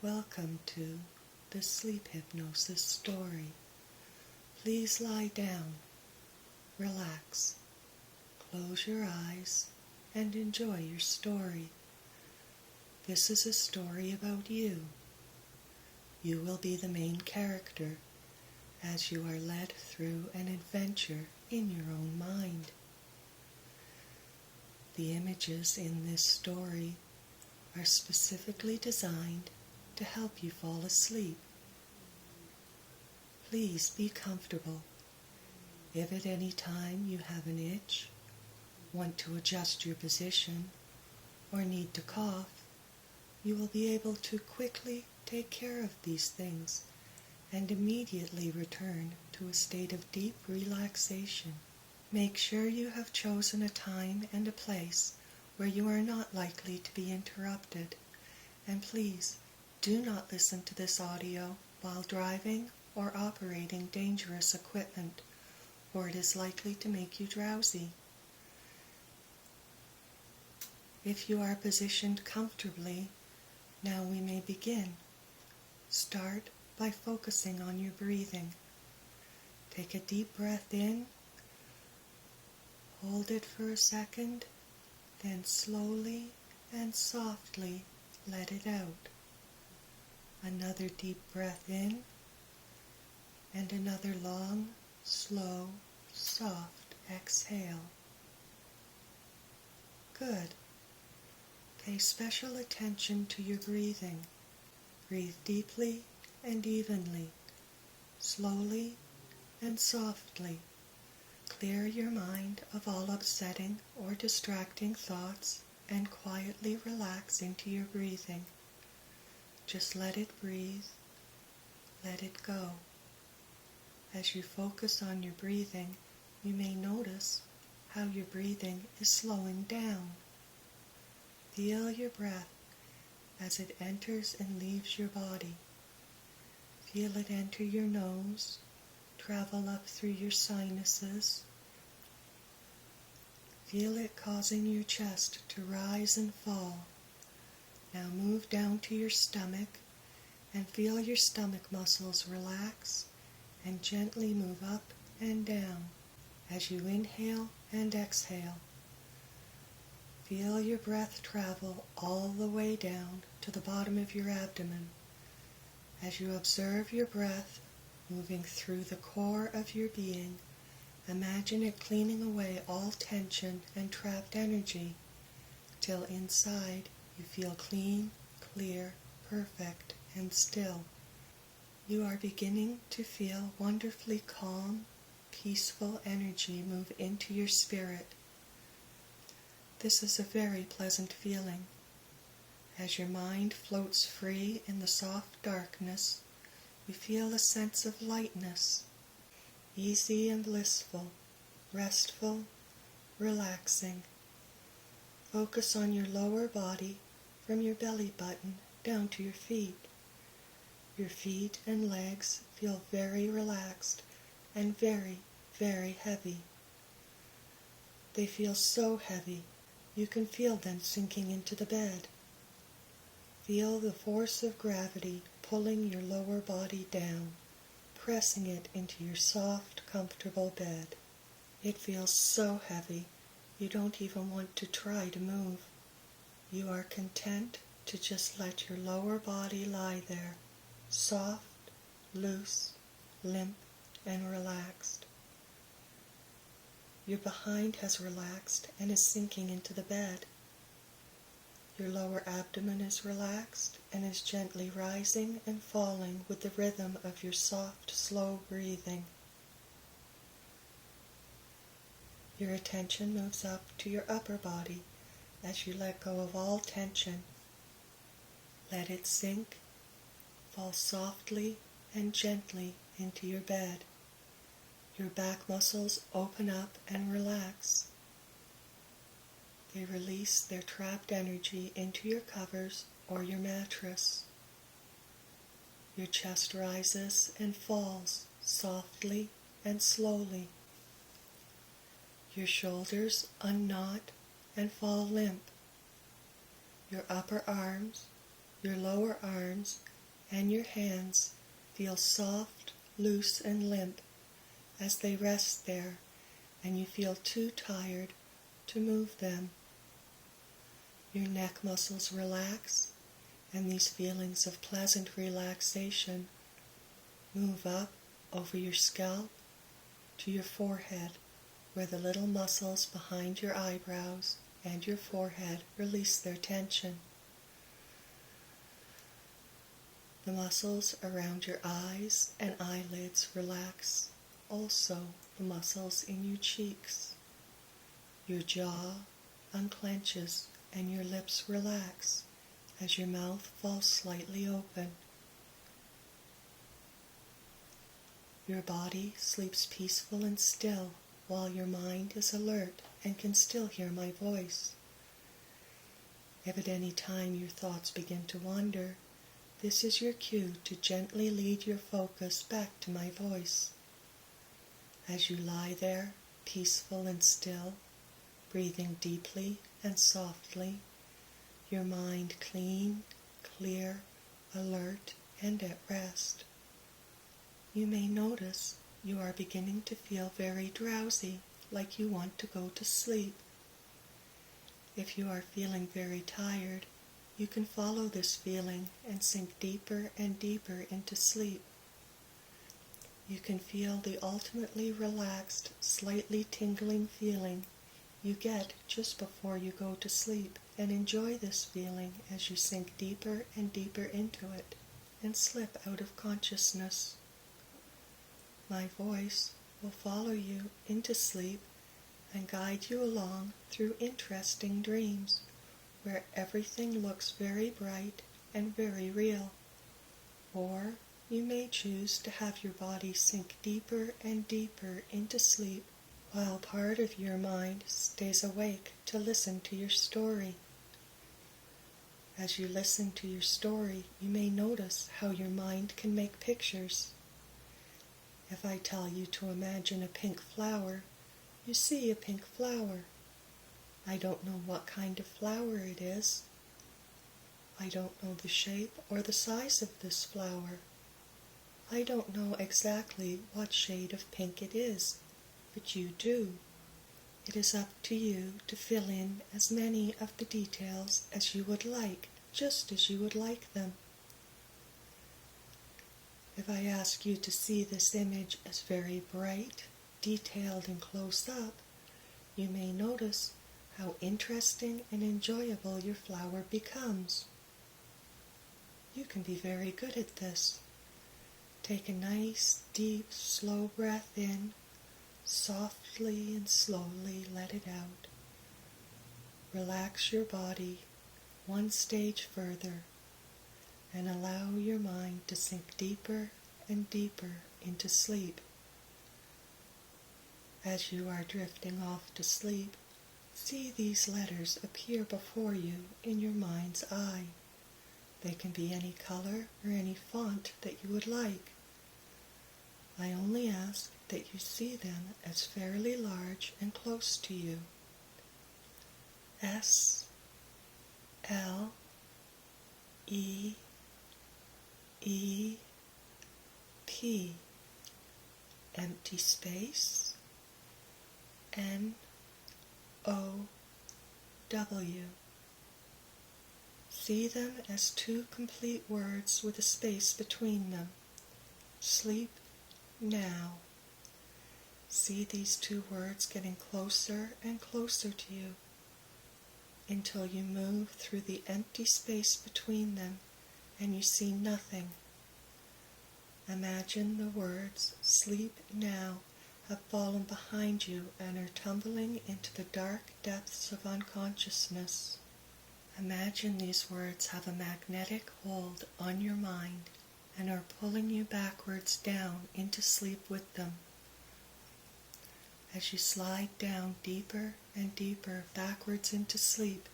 Welcome to the Sleep Hypnosis story. Please lie down, relax, close your eyes, and enjoy your story. This is a story about you. You will be the main character as you are led through an adventure in your own mind. The images in this story are specifically designed to help you fall asleep. Please be comfortable. If at any time you have an itch, want to adjust your position, or need to cough, you will be able to quickly take care of these things and immediately return to a state of deep relaxation. Make sure you have chosen a time and a place where you are not likely to be interrupted, and please do not listen to this audio while driving or operating dangerous equipment, or it is likely to make you drowsy. If you are positioned comfortably, now we may begin. Start by focusing on your breathing. Take a deep breath in, hold it for a second, then slowly and softly let it out. Another deep breath in, and another long, slow, soft exhale. Good. Pay special attention to your breathing. Breathe deeply and evenly, slowly and softly. Clear your mind of all upsetting or distracting thoughts and quietly relax into your breathing. Just let it breathe, let it go. As you focus on your breathing, you may notice how your breathing is slowing down. Feel your breath as it enters and leaves your body. Feel it enter your nose, travel up through your sinuses. Feel it causing your chest to rise and fall. Now move down to your stomach and feel your stomach muscles relax and gently move up and down as you inhale and exhale. Feel your breath travel all the way down to the bottom of your abdomen. As you observe your breath moving through the core of your being, imagine it cleaning away all tension and trapped energy till inside you feel clean, clear, perfect, and still. You are beginning to feel wonderfully calm, peaceful energy move into your spirit. This is a very pleasant feeling. As your mind floats free in the soft darkness, you feel a sense of lightness, easy and blissful, restful, relaxing. Focus on your lower body from your belly button down to your feet. Your feet and legs feel very relaxed and very, very heavy. They feel so heavy, you can feel them sinking into the bed. Feel the force of gravity pulling your lower body down, pressing it into your soft, comfortable bed. It feels so heavy, you don't even want to try to move. You are content to just let your lower body lie there, soft, loose, limp, and relaxed. Your behind has relaxed and is sinking into the bed. Your lower abdomen is relaxed and is gently rising and falling with the rhythm of your soft, slow breathing. Your attention moves up to your upper body as you let go of all tension. Let it sink, fall softly and gently into your bed. Your back muscles open up and relax. They release their trapped energy into your covers or your mattress. Your chest rises and falls softly and slowly. Your shoulders unknot and fall limp. Your upper arms, your lower arms, and your hands feel soft, loose, and limp as they rest there, and you feel too tired to move them. Your neck muscles relax, and these feelings of pleasant relaxation move up over your scalp to your forehead, where the little muscles behind your eyebrows and your forehead release their tension. The muscles around your eyes and eyelids relax, also the muscles in your cheeks. Your jaw unclenches and your lips relax as your mouth falls slightly open. Your body sleeps peaceful and still while your mind is alert and can still hear my voice. If at any time your thoughts begin to wander, this is your cue to gently lead your focus back to my voice. As you lie there, peaceful and still, breathing deeply and softly, your mind clean, clear, alert, and at rest. You may notice you are beginning to feel very drowsy, like you want to go to sleep. If you are feeling very tired, you can follow this feeling and sink deeper and deeper into sleep. You can feel the ultimately relaxed, slightly tingling feeling you get just before you go to sleep, and enjoy this feeling as you sink deeper and deeper into it and slip out of consciousness. My voice will follow you into sleep and guide you along through interesting dreams where everything looks very bright and very real. Or you may choose to have your body sink deeper and deeper into sleep while part of your mind stays awake to listen to your story. As you listen to your story, you may notice how your mind can make pictures. If I tell you to imagine a pink flower, you see a pink flower. I don't know what kind of flower it is. I don't know the shape or the size of this flower. I don't know exactly what shade of pink it is, but you do. It is up to you to fill in as many of the details as you would like, just as you would like them. If I ask you to see this image as very bright, detailed, and close up, you may notice how interesting and enjoyable your flower becomes. You can be very good at this. Take a nice, deep, slow breath in. Softly and slowly let it out. Relax your body one stage further and allow your mind to sink deeper and deeper into sleep. As you are drifting off to sleep, see these letters appear before you in your mind's eye. They can be any color or any font that you would like. I only ask that you see them as fairly large and close to you. S, L, E, E, P, empty space, N, O, W. See them as two complete words with a space between them. Sleep now. See these two words getting closer and closer to you until you move through the empty space between them and you see nothing. Imagine the words "sleep now" have fallen behind you and are tumbling into the dark depths of unconsciousness. Imagine these words have a magnetic hold on your mind and are pulling you backwards down into sleep with them. As you slide down deeper and deeper backwards into sleep,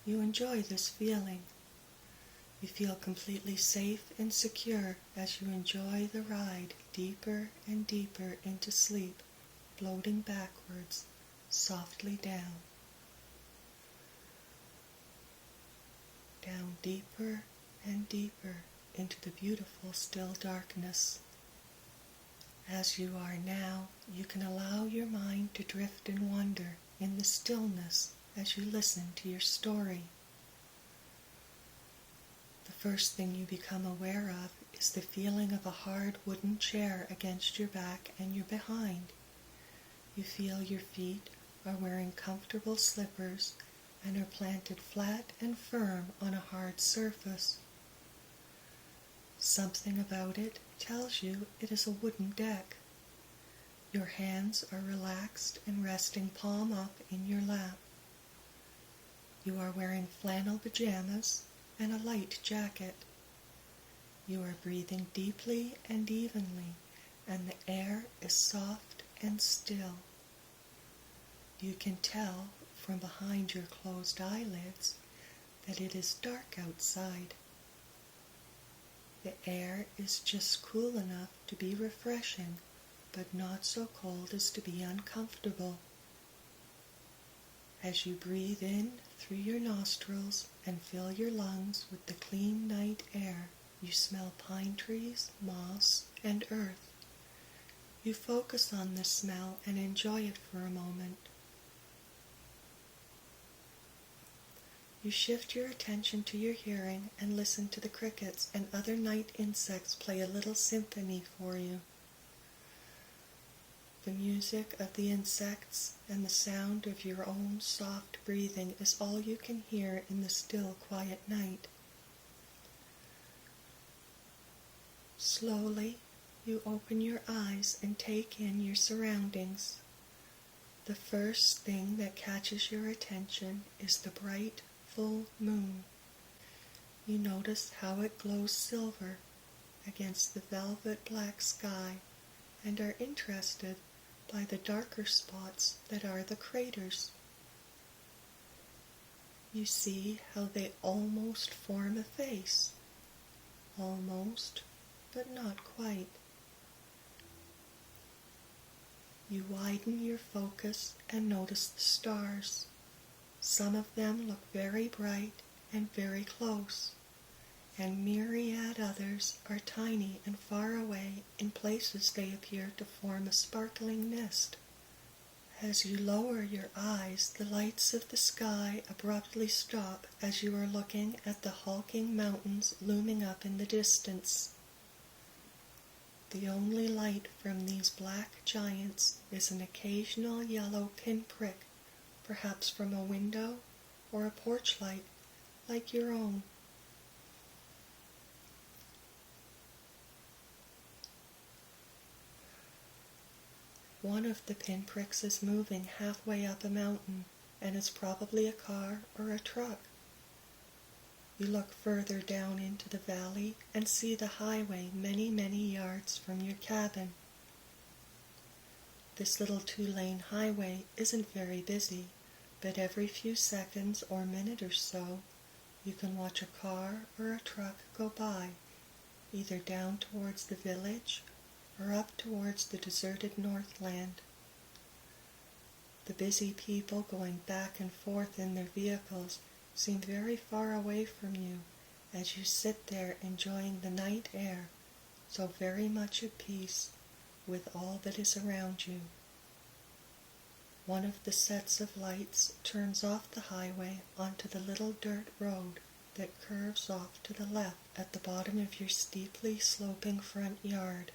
you enjoy this feeling. You feel completely safe and secure as you enjoy the ride deeper and deeper into sleep, floating backwards, softly down. Down deeper and deeper into the beautiful still darkness. As you are now, you can allow your mind to drift and wander in the stillness as you listen to your story. The first thing you become aware of is the feeling of a hard wooden chair against your back and your behind. You feel your feet are wearing comfortable slippers and are planted flat and firm on a hard surface. Something about it tells you it is a wooden deck. Your hands are relaxed and resting palm up in your lap. You are wearing flannel pajamas and a light jacket. You are breathing deeply and evenly, and the air is soft and still. You can tell from behind your closed eyelids that it is dark outside. The air is just cool enough to be refreshing, but not so cold as to be uncomfortable. As you breathe in through your nostrils and fill your lungs with the clean night air, you smell pine trees, moss, and earth. You focus on this smell and enjoy it for a moment. You shift your attention to your hearing and listen to the crickets and other night insects play a little symphony for you. The music of the insects and the sound of your own soft breathing is all you can hear in the still, quiet night. Slowly, you open your eyes and take in your surroundings. The first thing that catches your attention is the bright, full moon. You notice how it glows silver against the velvet black sky and are interested by the darker spots that are the craters. You see how they almost form a face. Almost, but not quite. You widen your focus and notice the stars. Some of them look very bright and very close, and myriad others are tiny and far away. In places they appear to form a sparkling mist. As you lower your eyes, the lights of the sky abruptly stop as you are looking at the hulking mountains looming up in the distance. The only light from these black giants is an occasional yellow pinprick, perhaps from a window or a porch light like your own. One of the pinpricks is moving halfway up a mountain and is probably a car or a truck. You look further down into the valley and see the highway many, many yards from your cabin. This little 2-lane highway isn't very busy, but every few seconds or minute or so, you can watch a car or a truck go by, either down towards the village or up towards the deserted Northland. The busy people going back and forth in their vehicles seem very far away from you as you sit there enjoying the night air, so very much at peace with all that is around you. One of the sets of lights turns off the highway onto the little dirt road that curves off to the left at the bottom of your steeply sloping front yard.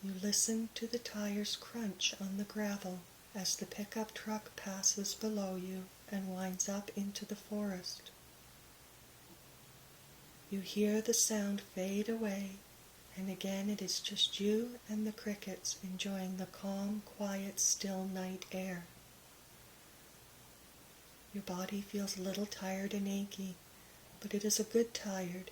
You listen to the tires crunch on the gravel as the pickup truck passes below you and winds up into the forest. You hear the sound fade away, and again it is just you and the crickets enjoying the calm, quiet, still night air. Your body feels a little tired and achy, but it is a good tired.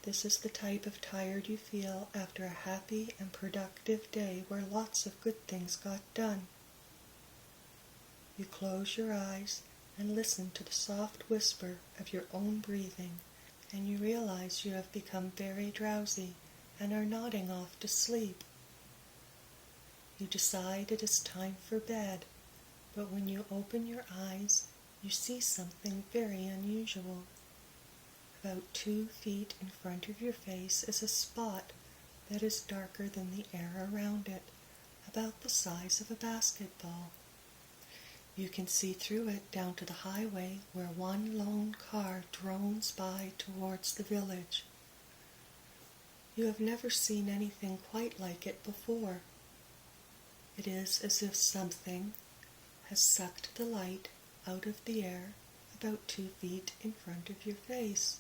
This is the type of tired you feel after a happy and productive day where lots of good things got done. You close your eyes and listen to the soft whisper of your own breathing, and you realize you have become very drowsy and are nodding off to sleep. You decide it is time for bed, but when you open your eyes, you see something very unusual. About 2 feet in front of your face is a spot that is darker than the air around it, about the size of a basketball. You can see through it down to the highway where one lone car drones by towards the village. You have never seen anything quite like it before. It is as if something has sucked the light out of the air about 2 feet in front of your face.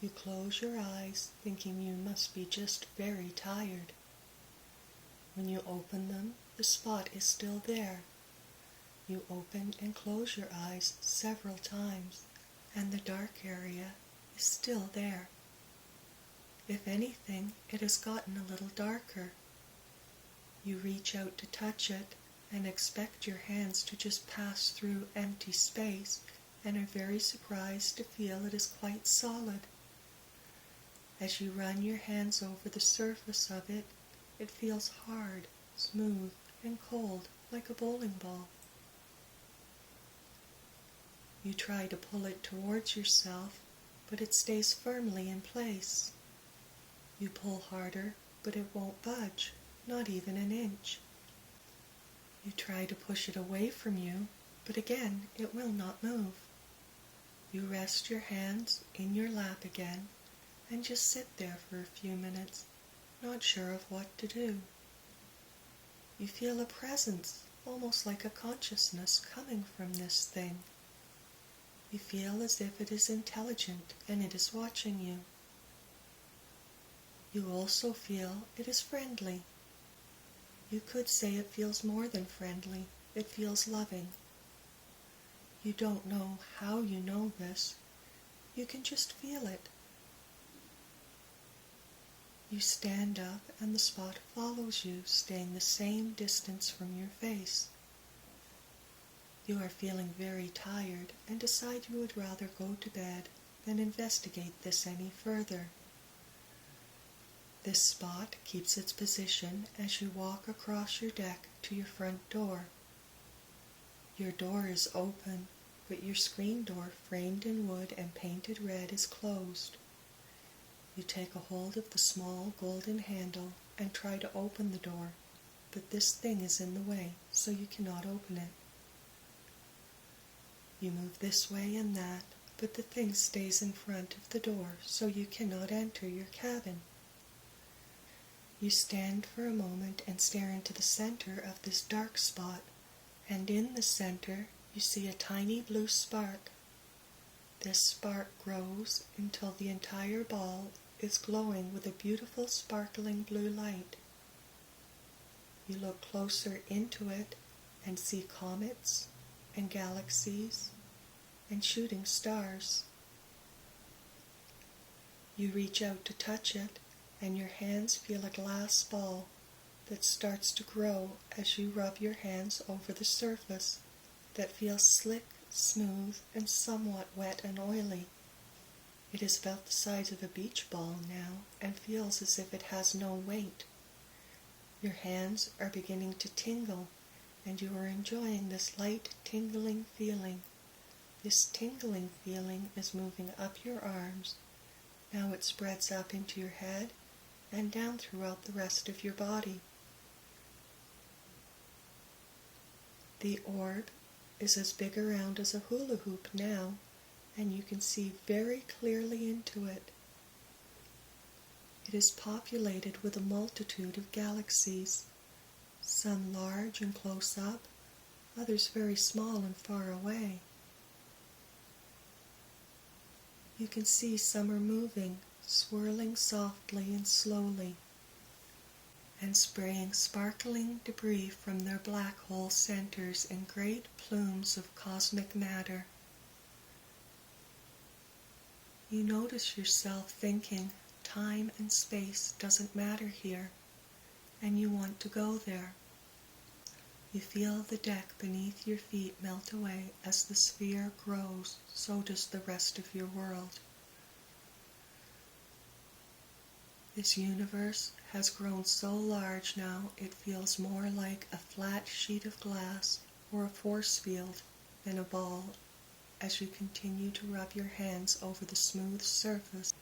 You close your eyes, thinking you must be just very tired. When you open them, the spot is still there. You open and close your eyes several times, and the dark area is still there. If anything, it has gotten a little darker. You reach out to touch it and expect your hands to just pass through empty space, and are very surprised to feel it is quite solid. As you run your hands over the surface of it, it feels hard, smooth, and cold, like a bowling ball. You try to pull it towards yourself, but it stays firmly in place. You pull harder, but it won't budge, not even an inch. You try to push it away from you, but again it will not move. You rest your hands in your lap again, and just sit there for a few minutes, not sure of what to do. You feel a presence, almost like a consciousness, coming from this thing. You feel as if it is intelligent and it is watching you. You also feel it is friendly. You could say it feels more than friendly, it feels loving. You don't know how you know this, you can just feel it. You stand up and the spot follows you, staying the same distance from your face. You are feeling very tired and decide you would rather go to bed than investigate this any further. This spot keeps its position as you walk across your deck to your front door. Your door is open, but your screen door, framed in wood and painted red, is closed. You take a hold of the small golden handle and try to open the door, but this thing is in the way, so you cannot open it. You move this way and that, but the thing stays in front of the door, so you cannot enter your cabin. You stand for a moment and stare into the center of this dark spot, and in the center you see a tiny blue spark. This spark grows until the entire ball is glowing with a beautiful sparkling blue light. You look closer into it and see comets and galaxies and shooting stars. You reach out to touch it, and your hands feel a glass ball that starts to grow as you rub your hands over the surface that feels slick, smooth, and somewhat wet and oily. It is about the size of a beach ball now and feels as if it has no weight. Your hands are beginning to tingle, and you are enjoying this light, tingling feeling. This tingling feeling is moving up your arms. Now it spreads up into your head and down throughout the rest of your body. The orb is as big around as a hula hoop now, and you can see very clearly into it. It is populated with a multitude of galaxies, some large and close up, others very small and far away. You can see some are moving, swirling softly and slowly, and spraying sparkling debris from their black hole centers in great plumes of cosmic matter. You notice yourself thinking time and space doesn't matter here, and you want to go there. You feel the deck beneath your feet melt away as the sphere grows, so does the rest of your world. This universe has grown so large now it feels more like a flat sheet of glass or a force field than a ball as you continue to rub your hands over the smooth surface.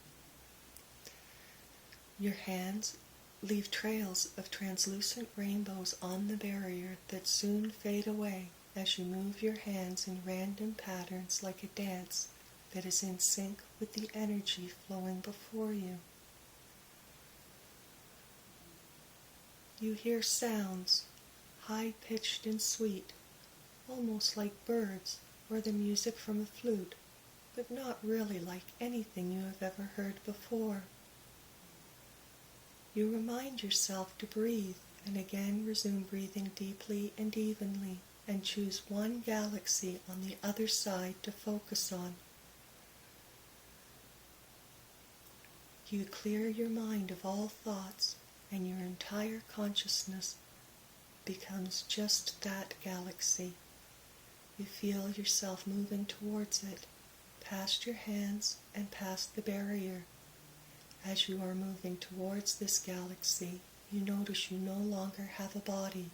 Your hands leave trails of translucent rainbows on the barrier that soon fade away as you move your hands in random patterns like a dance that is in sync with the energy flowing before you. You hear sounds, high-pitched and sweet, almost like birds or the music from a flute, but not really like anything you have ever heard before. You remind yourself to breathe and again resume breathing deeply and evenly and choose one galaxy on the other side to focus on. You clear your mind of all thoughts and your entire consciousness becomes just that galaxy. You feel yourself moving towards it, past your hands and past the barrier. As you are moving towards this galaxy, you notice you no longer have a body,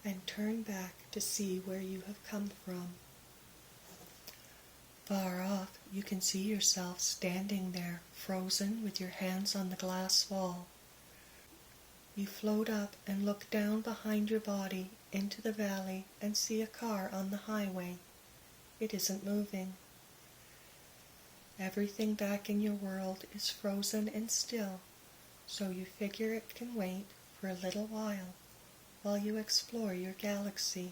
and turn back to see where you have come from. Far off, you can see yourself standing there, frozen with your hands on the glass wall. You float up and look down behind your body into the valley and see a car on the highway. It isn't moving. Everything back in your world is frozen and still, so you figure it can wait for a little while you explore your galaxy.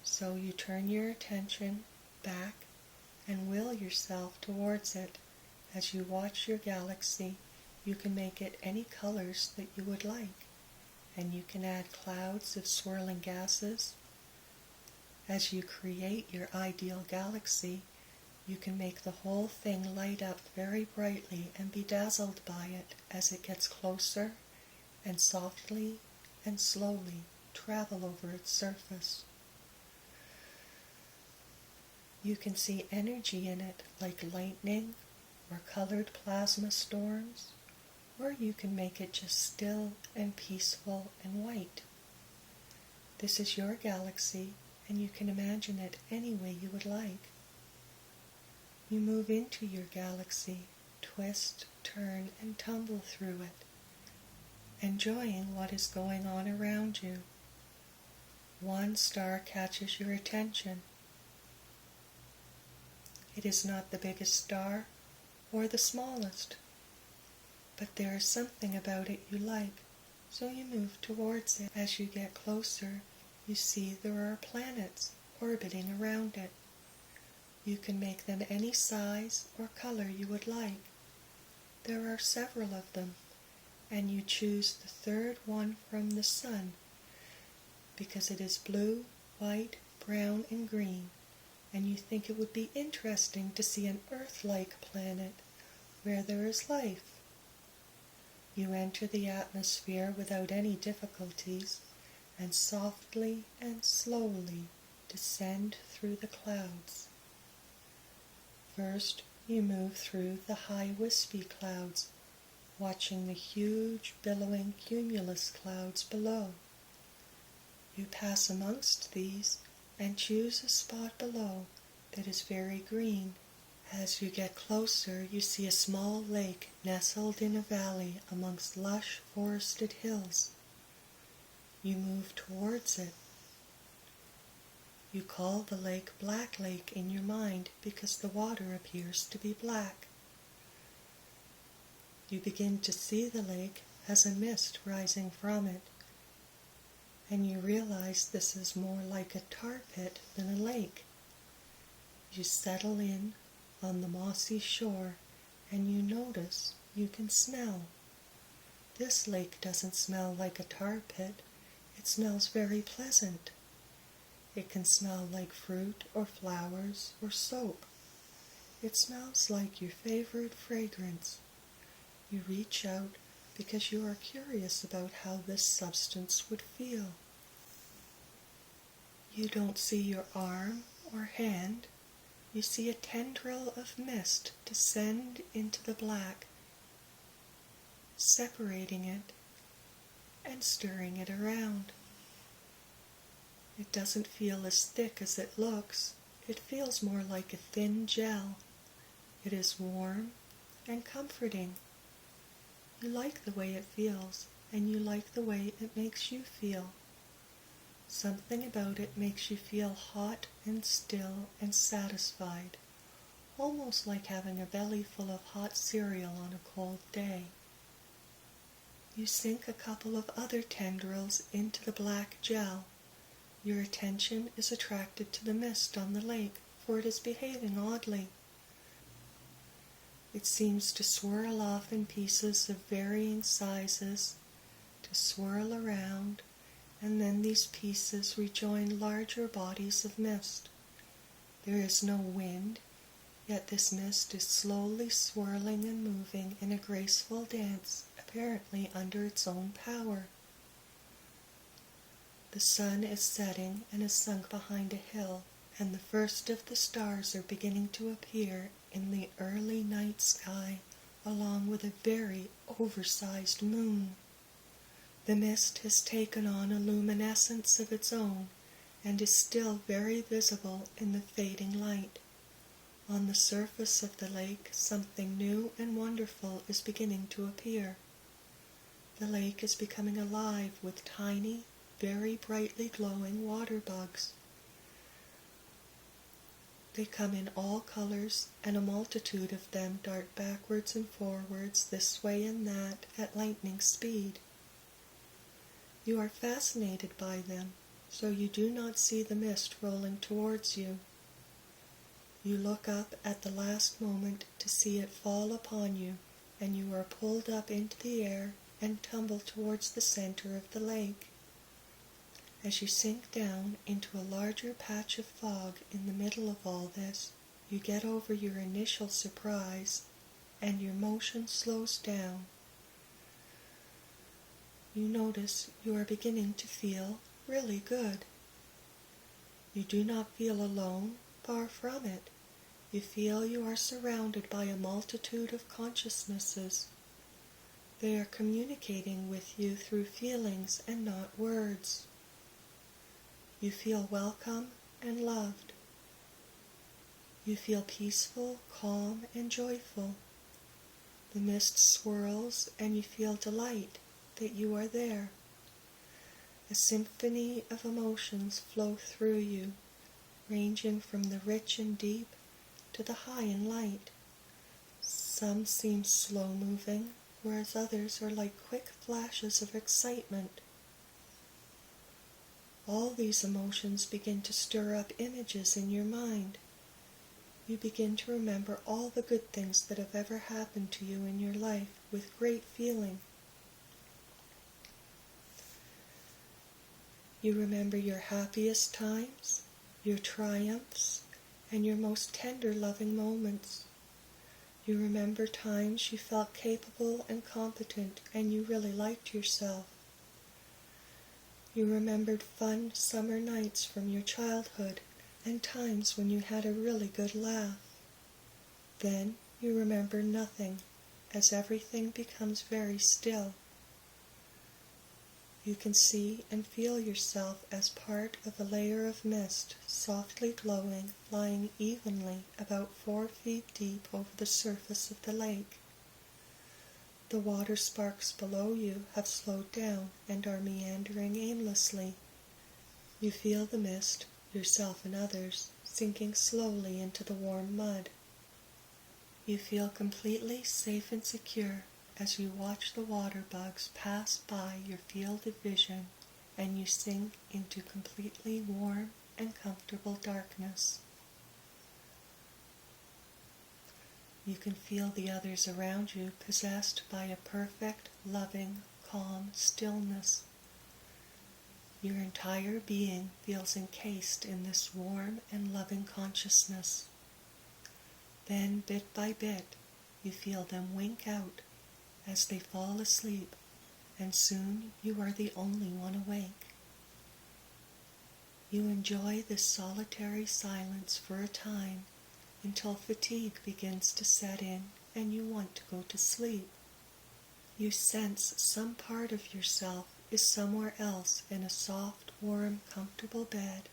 So you turn your attention back and will yourself towards it. As you watch your galaxy, you can make it any colors that you would like, and you can add clouds of swirling gases. As you create your ideal galaxy, you can make the whole thing light up very brightly and be dazzled by it as it gets closer and softly and slowly travel over its surface. You can see energy in it like lightning or colored plasma storms, or you can make it just still and peaceful and white. This is your galaxy, and you can imagine it any way you would like. You move into your galaxy, twist, turn, and tumble through it, enjoying what is going on around you. One star catches your attention. It is not the biggest star or the smallest, but there is something about it you like, so you move towards it. As you get closer, you see there are planets orbiting around it. You can make them any size or color you would like. There are several of them, and you choose the third one from the sun because it is blue, white, brown, and green, and you think it would be interesting to see an Earth-like planet where there is life. You enter the atmosphere without any difficulties and softly and slowly descend through the clouds. First, you move through the high wispy clouds, watching the huge billowing cumulus clouds below. You pass amongst these and choose a spot below that is very green. As you get closer, you see a small lake nestled in a valley amongst lush forested hills. You move towards it. You call the lake Black Lake in your mind because the water appears to be black. You begin to see the lake as a mist rising from it, and you realize this is more like a tar pit than a lake. You settle in on the mossy shore, and you notice you can smell. This lake doesn't smell like a tar pit. It smells very pleasant. It can smell like fruit or flowers or soap. It smells like your favorite fragrance. You reach out because you are curious about how this substance would feel. You don't see your arm or hand. You see a tendril of mist descend into the black, separating it and stirring it around. It doesn't feel as thick as it looks. It feels more like a thin gel. It is warm and comforting. You like the way it feels, and you like the way it makes you feel. Something about it makes you feel hot and still and satisfied, almost like having a belly full of hot cereal on a cold day. You sink a couple of other tendrils into the black gel. Your attention is attracted to the mist on the lake, for it is behaving oddly. It seems to swirl off in pieces of varying sizes, to swirl around, and then these pieces rejoin larger bodies of mist. There is no wind, yet this mist is slowly swirling and moving in a graceful dance, apparently under its own power. The sun is setting and is sunk behind a hill, and the first of the stars are beginning to appear in the early night sky, along with a very oversized moon. The mist has taken on a luminescence of its own, and is still very visible in the fading light. On the surface of the lake, something new and wonderful is beginning to appear. The lake is becoming alive with tiny, very brightly glowing water bugs. They come in all colors, and a multitude of them dart backwards and forwards, this way and that, at lightning speed. You are fascinated by them, so you do not see the mist rolling towards you. You look up at the last moment to see it fall upon you, and you are pulled up into the air and tumble towards the center of the lake. As you sink down into a larger patch of fog in the middle of all this, you get over your initial surprise, and your motion slows down. You notice you are beginning to feel really good. You do not feel alone, far from it. You feel you are surrounded by a multitude of consciousnesses. They are communicating with you through feelings and not words. You feel welcome and loved. You feel peaceful, calm, and joyful. The mist swirls, and you feel delight that you are there. A symphony of emotions flow through you, ranging from the rich and deep to the high and light. Some seem slow-moving, whereas others are like quick flashes of excitement. All these emotions begin to stir up images in your mind. You begin to remember all the good things that have ever happened to you in your life with great feeling. You remember your happiest times, your triumphs, and your most tender loving moments. You remember times you felt capable and competent and you really liked yourself. You remembered fun summer nights from your childhood and times when you had a really good laugh. Then you remember nothing, as everything becomes very still. You can see and feel yourself as part of a layer of mist, softly glowing, lying evenly about 4 feet deep over the surface of the lake. The water sparks below you have slowed down and are meandering aimlessly. You feel the mist, yourself and others, sinking slowly into the warm mud. You feel completely safe and secure as you watch the water bugs pass by your field of vision, and you sink into completely warm and comfortable darkness. You can feel the others around you possessed by a perfect, loving, calm stillness. Your entire being feels encased in this warm and loving consciousness. Then, bit by bit, you feel them wink out as they fall asleep, and soon you are the only one awake. You enjoy this solitary silence for a time until fatigue begins to set in and you want to go to sleep. You sense some part of yourself is somewhere else in a soft, warm, comfortable bed,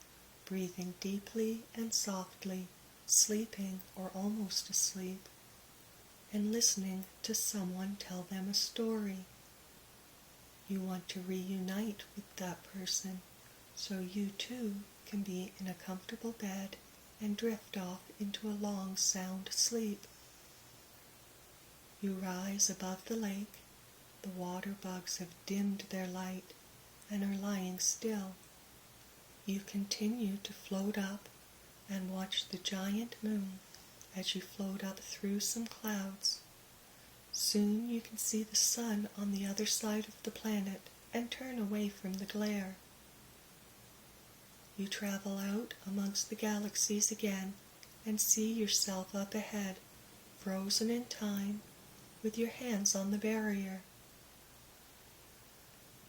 breathing deeply and softly, sleeping or almost asleep, and listening to someone tell them a story. You want to reunite with that person so you too can be in a comfortable bed and drift off into a long, sound sleep. You rise above the lake. The water bugs have dimmed their light and are lying still. You continue to float up and watch the giant moon as you float up through some clouds. Soon you can see the sun on the other side of the planet and turn away from the glare. You travel out amongst the galaxies again and see yourself up ahead, frozen in time, with your hands on the barrier.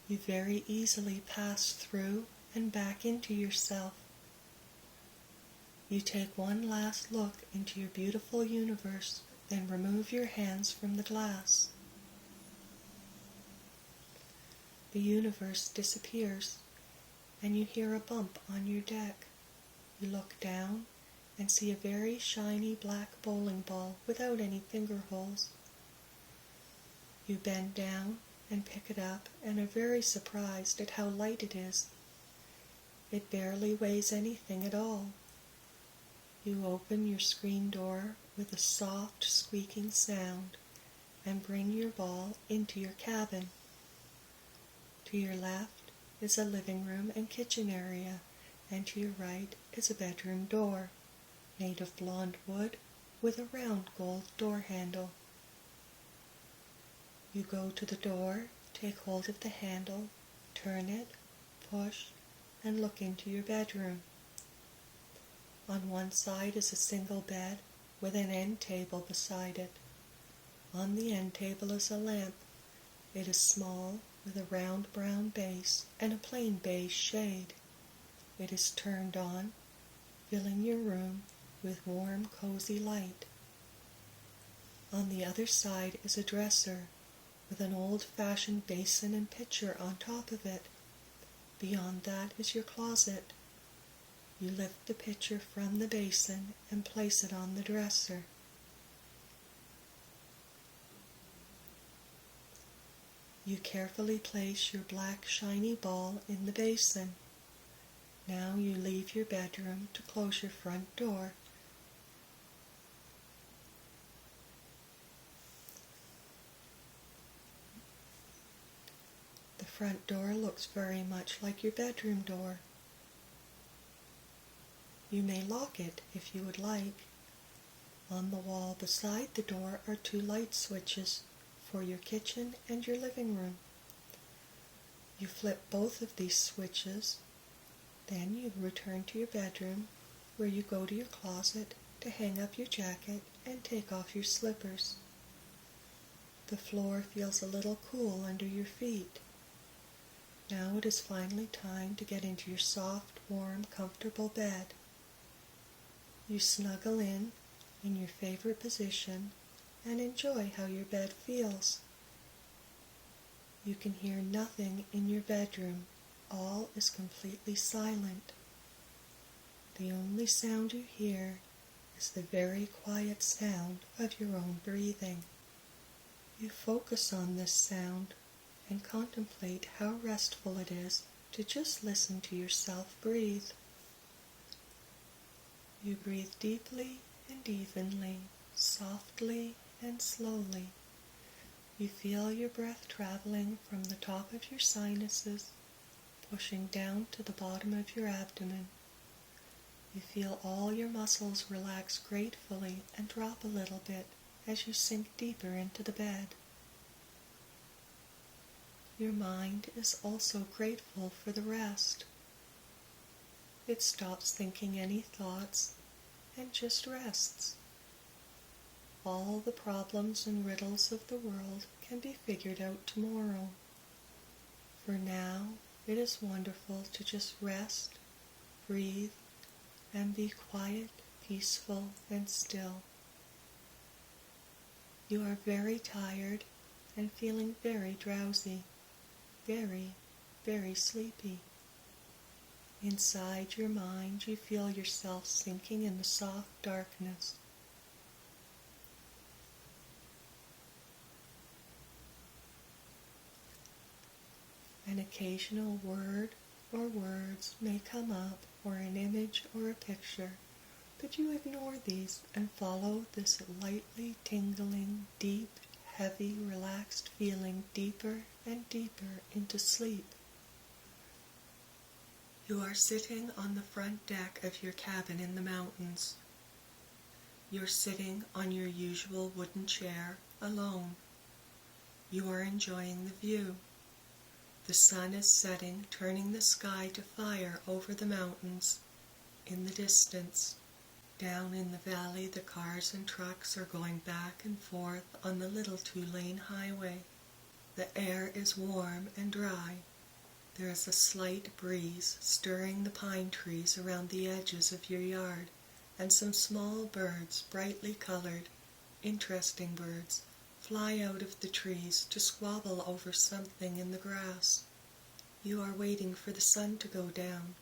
You very easily pass through and back into yourself. You take one last look into your beautiful universe, then remove your hands from the glass. The universe disappears, and you hear a bump on your deck. You look down and see a very shiny black bowling ball without any finger holes. You bend down and pick it up and are very surprised at how light it is. It barely weighs anything at all. You open your screen door with a soft squeaking sound and bring your ball into your cabin. To your left is a living room and kitchen area, and to your right is a bedroom door, made of blonde wood with a round gold door handle. You go to the door, take hold of the handle, turn it, push, and look into your bedroom. On one side is a single bed with an end table beside it. On the end table is a lamp. It is small, with a round brown base and a plain beige shade. It is turned on, filling your room with warm, cozy light. On the other side is a dresser with an old-fashioned basin and pitcher on top of it. Beyond that is your closet. You lift the pitcher from the basin and place it on the dresser. You carefully place your black shiny ball in the basin. Now you leave your bedroom to close your front door. The front door looks very much like your bedroom door. You may lock it if you would like. On the wall beside the door are 2 light switches for your kitchen and your living room. You flip both of these switches, then you return to your bedroom where you go to your closet to hang up your jacket and take off your slippers. The floor feels a little cool under your feet. Now it is finally time to get into your soft, warm, comfortable bed. You snuggle in your favorite position and enjoy how your bed feels. You can hear nothing in your bedroom. All is completely silent. The only sound you hear is the very quiet sound of your own breathing. You focus on this sound and contemplate how restful it is to just listen to yourself breathe. You breathe deeply and evenly, softly and slowly. You feel your breath traveling from the top of your sinuses, pushing down to the bottom of your abdomen. You feel all your muscles relax gratefully and drop a little bit as you sink deeper into the bed. Your mind is also grateful for the rest. It stops thinking any thoughts and just rests. All the problems and riddles of the world can be figured out tomorrow. For now, it is wonderful to just rest, breathe, and be quiet, peaceful, and still. You are very tired and feeling very drowsy, very, very sleepy. Inside your mind, you feel yourself sinking in the soft darkness. An occasional word or words may come up, or an image or a picture, but you ignore these and follow this lightly tingling, deep, heavy, relaxed feeling deeper and deeper into sleep. You are sitting on the front deck of your cabin in the mountains. You're sitting on your usual wooden chair, alone. You are enjoying the view. The sun is setting, turning the sky to fire over the mountains. In the distance, down in the valley, the cars and trucks are going back and forth on the little 2-lane highway. The air is warm and dry. There is a slight breeze stirring the pine trees around the edges of your yard, and some small birds, brightly colored, interesting birds, fly out of the trees to squabble over something in the grass. You are waiting for the sun to go down.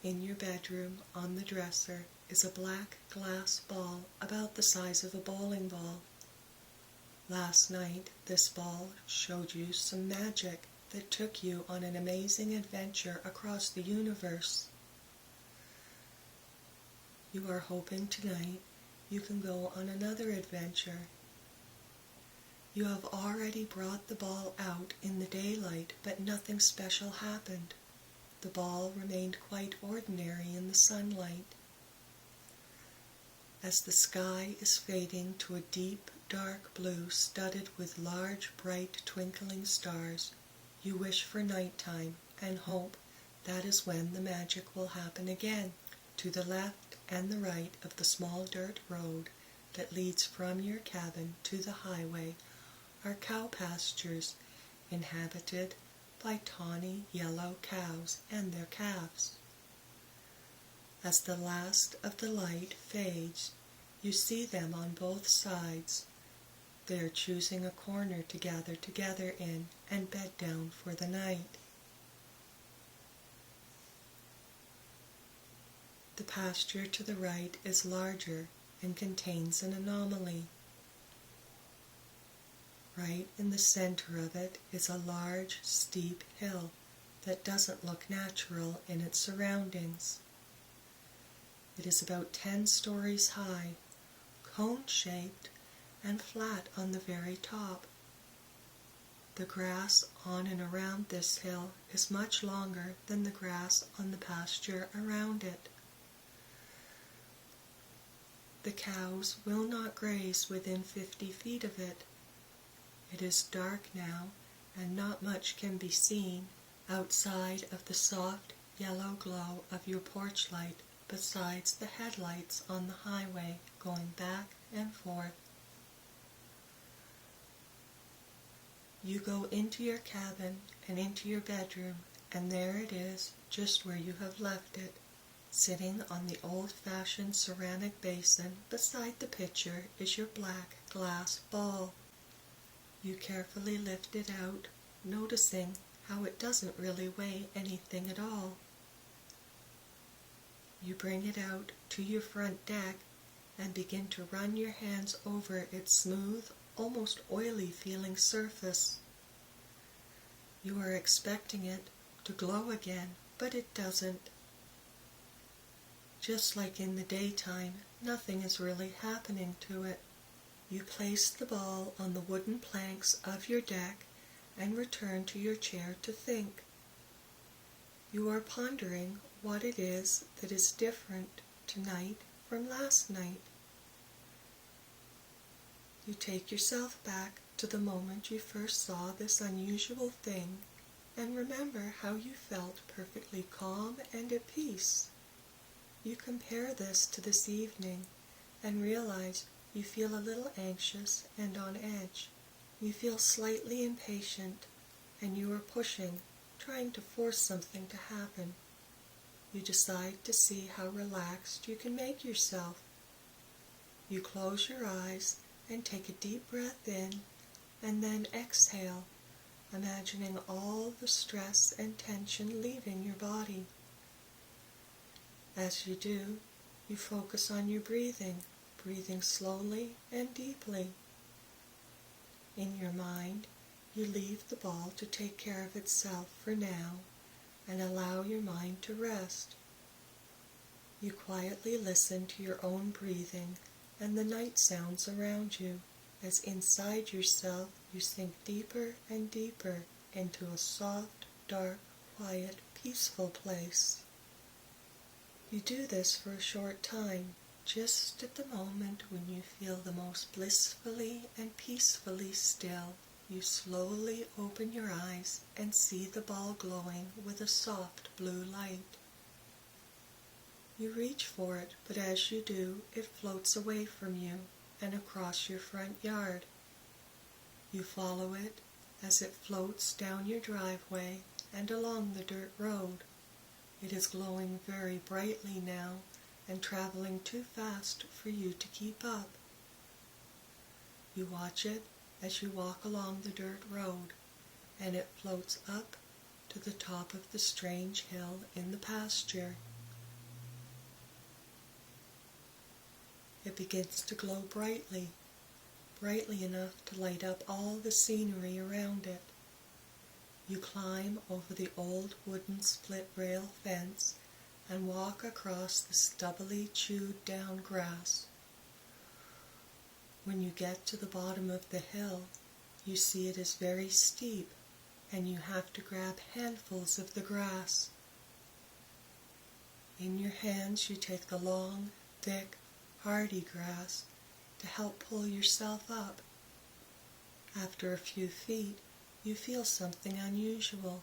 In your bedroom, on the dresser, is a black glass ball about the size of a bowling ball. Last night, this ball showed you some magic that took you on an amazing adventure across the universe. You are hoping tonight you can go on another adventure. You have already brought the ball out in the daylight, but nothing special happened. The ball remained quite ordinary in the sunlight. As the sky is fading to a deep, dark blue studded with large, bright, twinkling stars, you wish for nighttime and hope that is when the magic will happen again. To the left and the right of the small dirt road that leads from your cabin to the highway are cow pastures inhabited by tawny yellow cows and their calves. As the last of the light fades, you see them on both sides. They are choosing a corner to gather together in and bed down for the night. The pasture to the right is larger and contains an anomaly. Right in the center of it is a large, steep hill that doesn't look natural in its surroundings. It is about 10 stories high, cone-shaped, and flat on the very top. The grass on and around this hill is much longer than the grass on the pasture around it. The cows will not graze within 50 feet of it. It is dark now, and not much can be seen outside of the soft yellow glow of your porch light besides the headlights on the highway going back and forth. You go into your cabin and into your bedroom, and there it is, just where you have left it, sitting on the old-fashioned ceramic basin. Beside the pitcher is your black glass ball. You carefully lift it out, noticing how it doesn't really weigh anything at all. You bring it out to your front deck and begin to run your hands over its smooth, almost oily feeling surface. You are expecting it to glow again, but it doesn't. Just like in the daytime, nothing is really happening to it. You place the ball on the wooden planks of your deck and return to your chair to think. You are pondering what it is that is different tonight from last night. You take yourself back to the moment you first saw this unusual thing and remember how you felt perfectly calm and at peace. You compare this to this evening and realize you feel a little anxious and on edge. You feel slightly impatient and you are pushing, trying to force something to happen. You decide to see how relaxed you can make yourself. You close your eyes and take a deep breath in and then exhale, imagining all the stress and tension leaving your body. As you do, you focus on your breathing, breathing slowly and deeply. In your mind, you leave the ball to take care of itself for now and allow your mind to rest. You quietly listen to your own breathing and the night sounds around you as inside yourself you sink deeper and deeper into a soft, dark, quiet, peaceful place. You do this for a short time, just at the moment when you feel the most blissfully and peacefully still. You slowly open your eyes and see the ball glowing with a soft blue light. You reach for it, but as you do, it floats away from you and across your front yard. You follow it as it floats down your driveway and along the dirt road. It is glowing very brightly now and traveling too fast for you to keep up. You watch it as you walk along the dirt road, and it floats up to the top of the strange hill in the pasture. It begins to glow brightly, brightly enough to light up all the scenery around it. You climb over the old wooden split rail fence and walk across the stubbly chewed down grass. When you get to the bottom of the hill, you see it is very steep and you have to grab handfuls of the grass. In your hands you take the long, thick, hardy grass to help pull yourself up. After a few feet, you feel something unusual.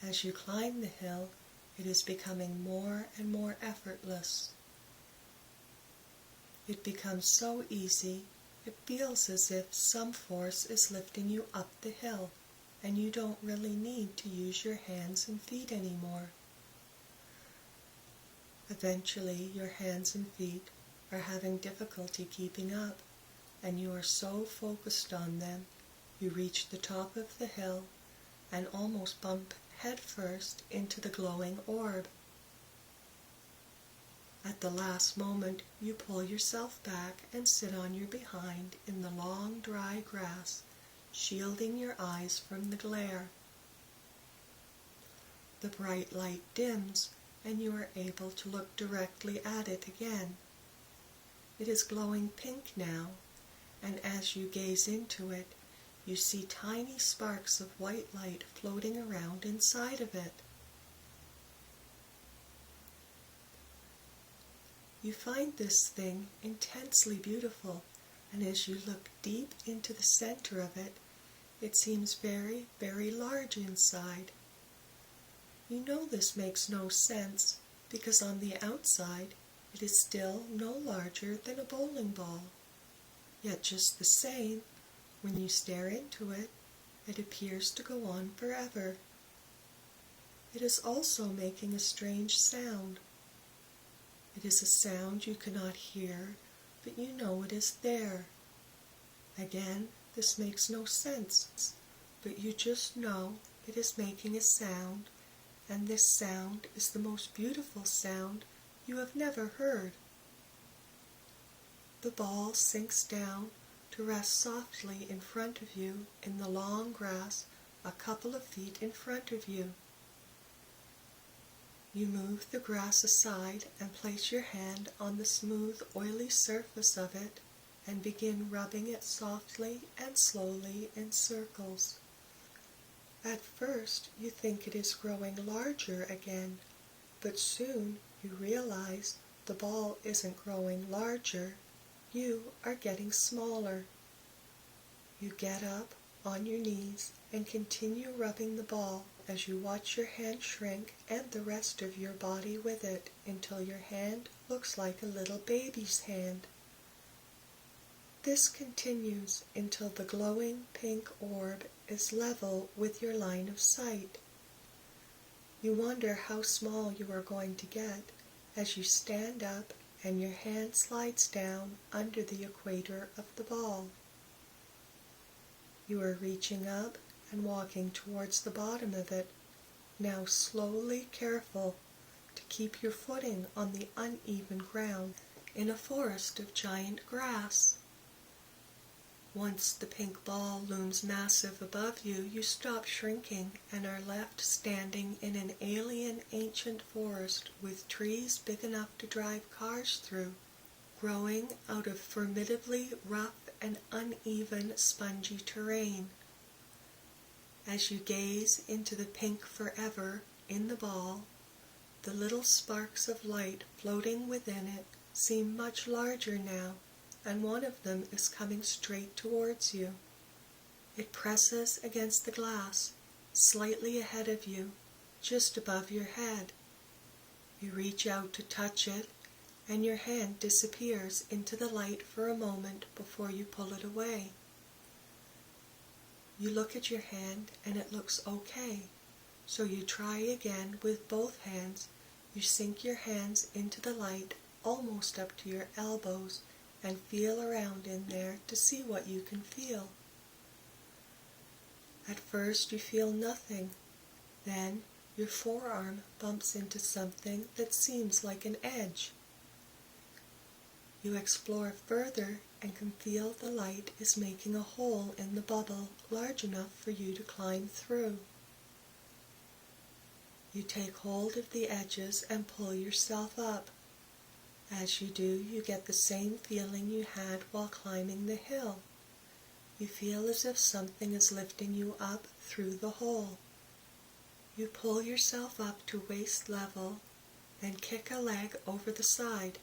As you climb the hill, it is becoming more and more effortless. It becomes so easy, it feels as if some force is lifting you up the hill, and you don't really need to use your hands and feet anymore. Eventually, your hands and feet are having difficulty keeping up, and you are so focused on them, you reach the top of the hill and almost bump headfirst into the glowing orb. At the last moment, you pull yourself back and sit on your behind in the long, dry grass, shielding your eyes from the glare. The bright light dims, and you are able to look directly at it again. It is glowing pink now, and as you gaze into it, you see tiny sparks of white light floating around inside of it. You find this thing intensely beautiful, and as you look deep into the center of it, it seems very, very large inside. You know this makes no sense, because on the outside it is still no larger than a bowling ball. Yet just the same, when you stare into it, it appears to go on forever. It is also making a strange sound. It is a sound you cannot hear, but you know it is there. Again, this makes no sense, but you just know it is making a sound, and this sound is the most beautiful sound you have never heard. The ball sinks down to rest softly in front of you in the long grass a couple of feet in front of you. You move the grass aside and place your hand on the smooth, oily surface of it and begin rubbing it softly and slowly in circles. At first, you think it is growing larger again, but soon you realize the ball isn't growing larger. You are getting smaller. You get up on your knees and continue rubbing the ball as you watch your hand shrink and the rest of your body with it until your hand looks like a little baby's hand. This continues until the glowing pink orb is level with your line of sight. You wonder how small you are going to get as you stand up and your hand slides down under the equator of the ball. You are reaching up and walking towards the bottom of it, now slowly careful, to keep your footing on the uneven ground in a forest of giant grass. Once the pink ball looms massive above you, you stop shrinking and are left standing in an alien ancient forest with trees big enough to drive cars through, growing out of formidably rough and uneven spongy terrain. As you gaze into the pink forever in the ball, the little sparks of light floating within it seem much larger now, and one of them is coming straight towards you. It presses against the glass, slightly ahead of you, just above your head. You reach out to touch it, and your hand disappears into the light for a moment before you pull it away. You look at your hand and it looks okay, so you try again with both hands. You sink your hands into the light almost up to your elbows and feel around in there to see what you can feel. At first you feel nothing, then your forearm bumps into something that seems like an edge. You explore further and can feel the light is making a hole in the bubble large enough for you to climb through. You take hold of the edges and pull yourself up. As you do, you get the same feeling you had while climbing the hill. You feel as if something is lifting you up through the hole. You pull yourself up to waist level and kick a leg over the side.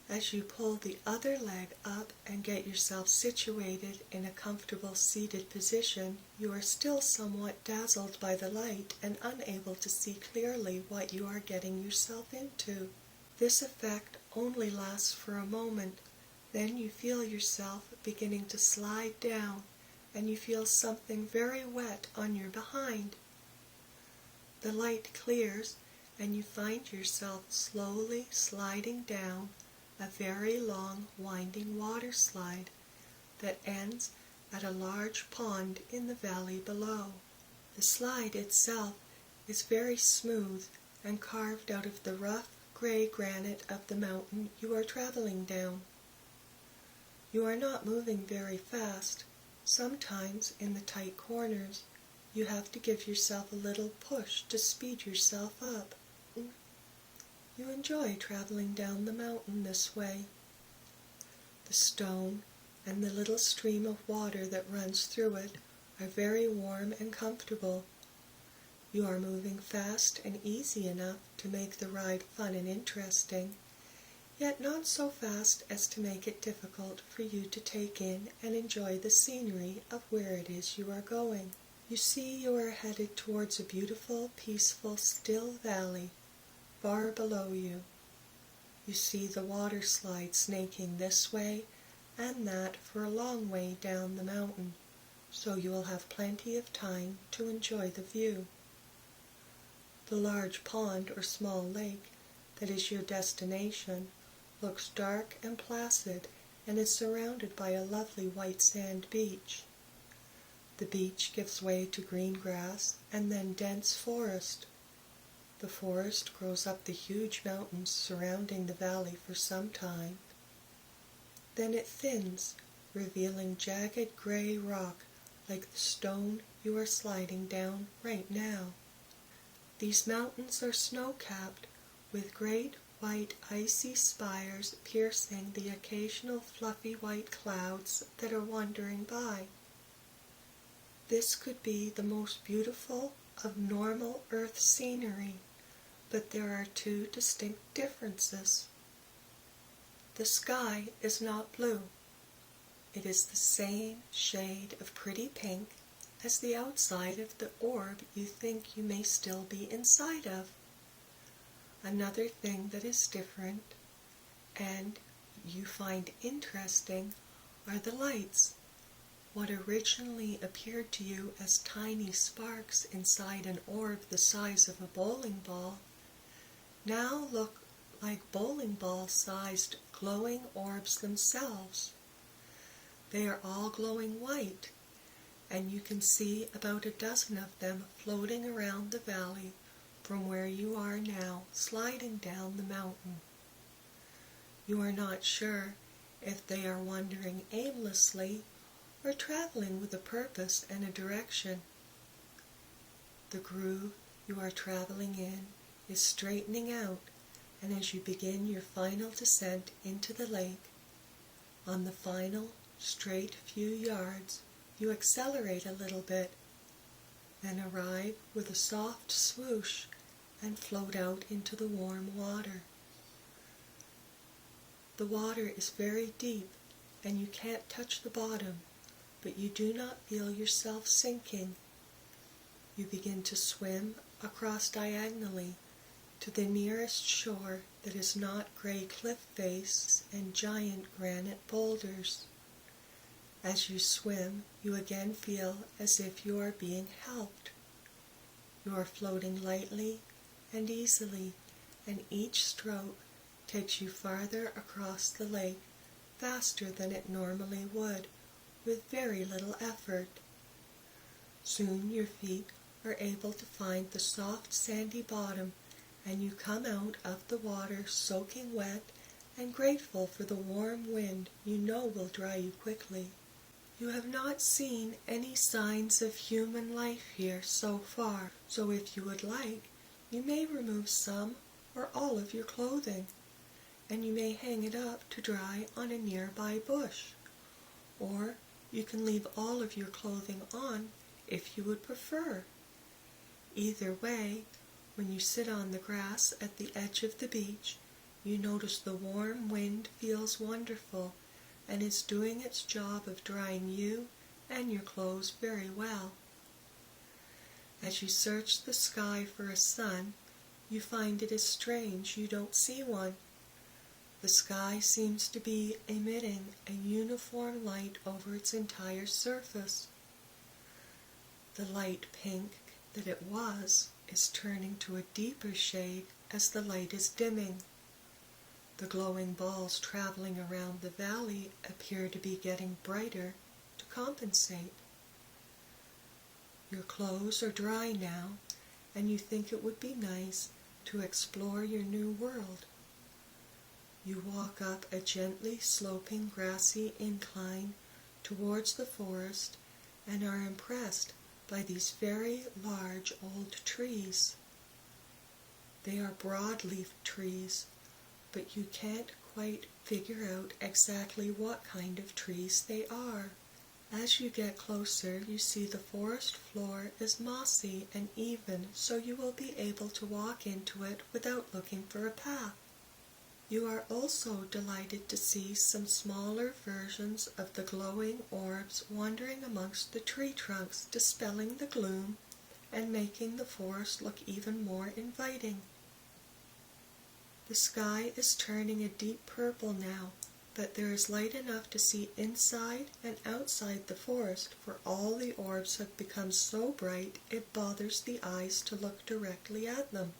As you pull the other leg up and get yourself situated in a comfortable seated position, you are still somewhat dazzled by the light and unable to see clearly what you are getting yourself into. This effect only lasts for a moment. Then you feel yourself beginning to slide down, and you feel something very wet on your behind. The light clears, and you find yourself slowly sliding down a very long, winding water slide that ends at a large pond in the valley below. The slide itself is very smooth and carved out of the rough gray granite of the mountain you are traveling down. You are not moving very fast. Sometimes, in the tight corners, you have to give yourself a little push to speed yourself up. You enjoy traveling down the mountain this way. The stone and the little stream of water that runs through it are very warm and comfortable. You are moving fast and easy enough to make the ride fun and interesting, yet not so fast as to make it difficult for you to take in and enjoy the scenery of where it is you are going. You see you are headed towards a beautiful, peaceful, still valley far below you. You see the water slide snaking this way and that for a long way down the mountain, so you will have plenty of time to enjoy the view. The large pond or small lake that is your destination looks dark and placid and is surrounded by a lovely white sand beach. The beach gives way to green grass and then dense forest. The forest grows up the huge mountains surrounding the valley for some time. Then it thins, revealing jagged gray rock like the stone you are sliding down right now. These mountains are snow-capped, with great white icy spires piercing the occasional fluffy white clouds that are wandering by. This could be the most beautiful of normal Earth scenery, but there are two distinct differences. The sky is not blue. It is the same shade of pretty pink as the outside of the orb you think you may still be inside of. Another thing that is different and you find interesting are the lights. What originally appeared to you as tiny sparks inside an orb the size of a bowling ball now look like bowling ball-sized glowing orbs themselves. They are all glowing white, and you can see about a dozen of them floating around the valley, from where you are now, sliding down the mountain. You are not sure if they are wandering aimlessly or traveling with a purpose and a direction. The groove you are traveling in is straightening out, and as you begin your final descent into the lake, on the final straight few yards, you accelerate a little bit, then arrive with a soft swoosh and float out into the warm water. The water is very deep and you can't touch the bottom, but you do not feel yourself sinking. You begin to swim across diagonally to the nearest shore that is not gray cliff face and giant granite boulders. As you swim, you again feel as if you are being helped. You are floating lightly and easily, and each stroke takes you farther across the lake faster than it normally would, with very little effort. Soon your feet are able to find the soft sandy bottom, and you come out of the water soaking wet and grateful for the warm wind you know will dry you quickly. You have not seen any signs of human life here so far, so if you would like, you may remove some or all of your clothing, and you may hang it up to dry on a nearby bush. Or you can leave all of your clothing on if you would prefer. Either way, when you sit on the grass at the edge of the beach, you notice the warm wind feels wonderful and is doing its job of drying you and your clothes very well. As you search the sky for a sun, you find it is strange you don't see one. The sky seems to be emitting a uniform light over its entire surface. The light pink that it was is turning to a deeper shade as the light is dimming. The glowing balls traveling around the valley appear to be getting brighter to compensate. Your clothes are dry now, and you think it would be nice to explore your new world. You walk up a gently sloping grassy incline towards the forest and are impressed by these very large old trees. They are broadleaf trees, but you can't quite figure out exactly what kind of trees they are. As you get closer, you see the forest floor is mossy and even, so you will be able to walk into it without looking for a path. You are also delighted to see some smaller versions of the glowing orbs wandering amongst the tree trunks, dispelling the gloom and making the forest look even more inviting. The sky is turning a deep purple now, but there is light enough to see inside and outside the forest, for all the orbs have become so bright it bothers the eyes to look directly at them.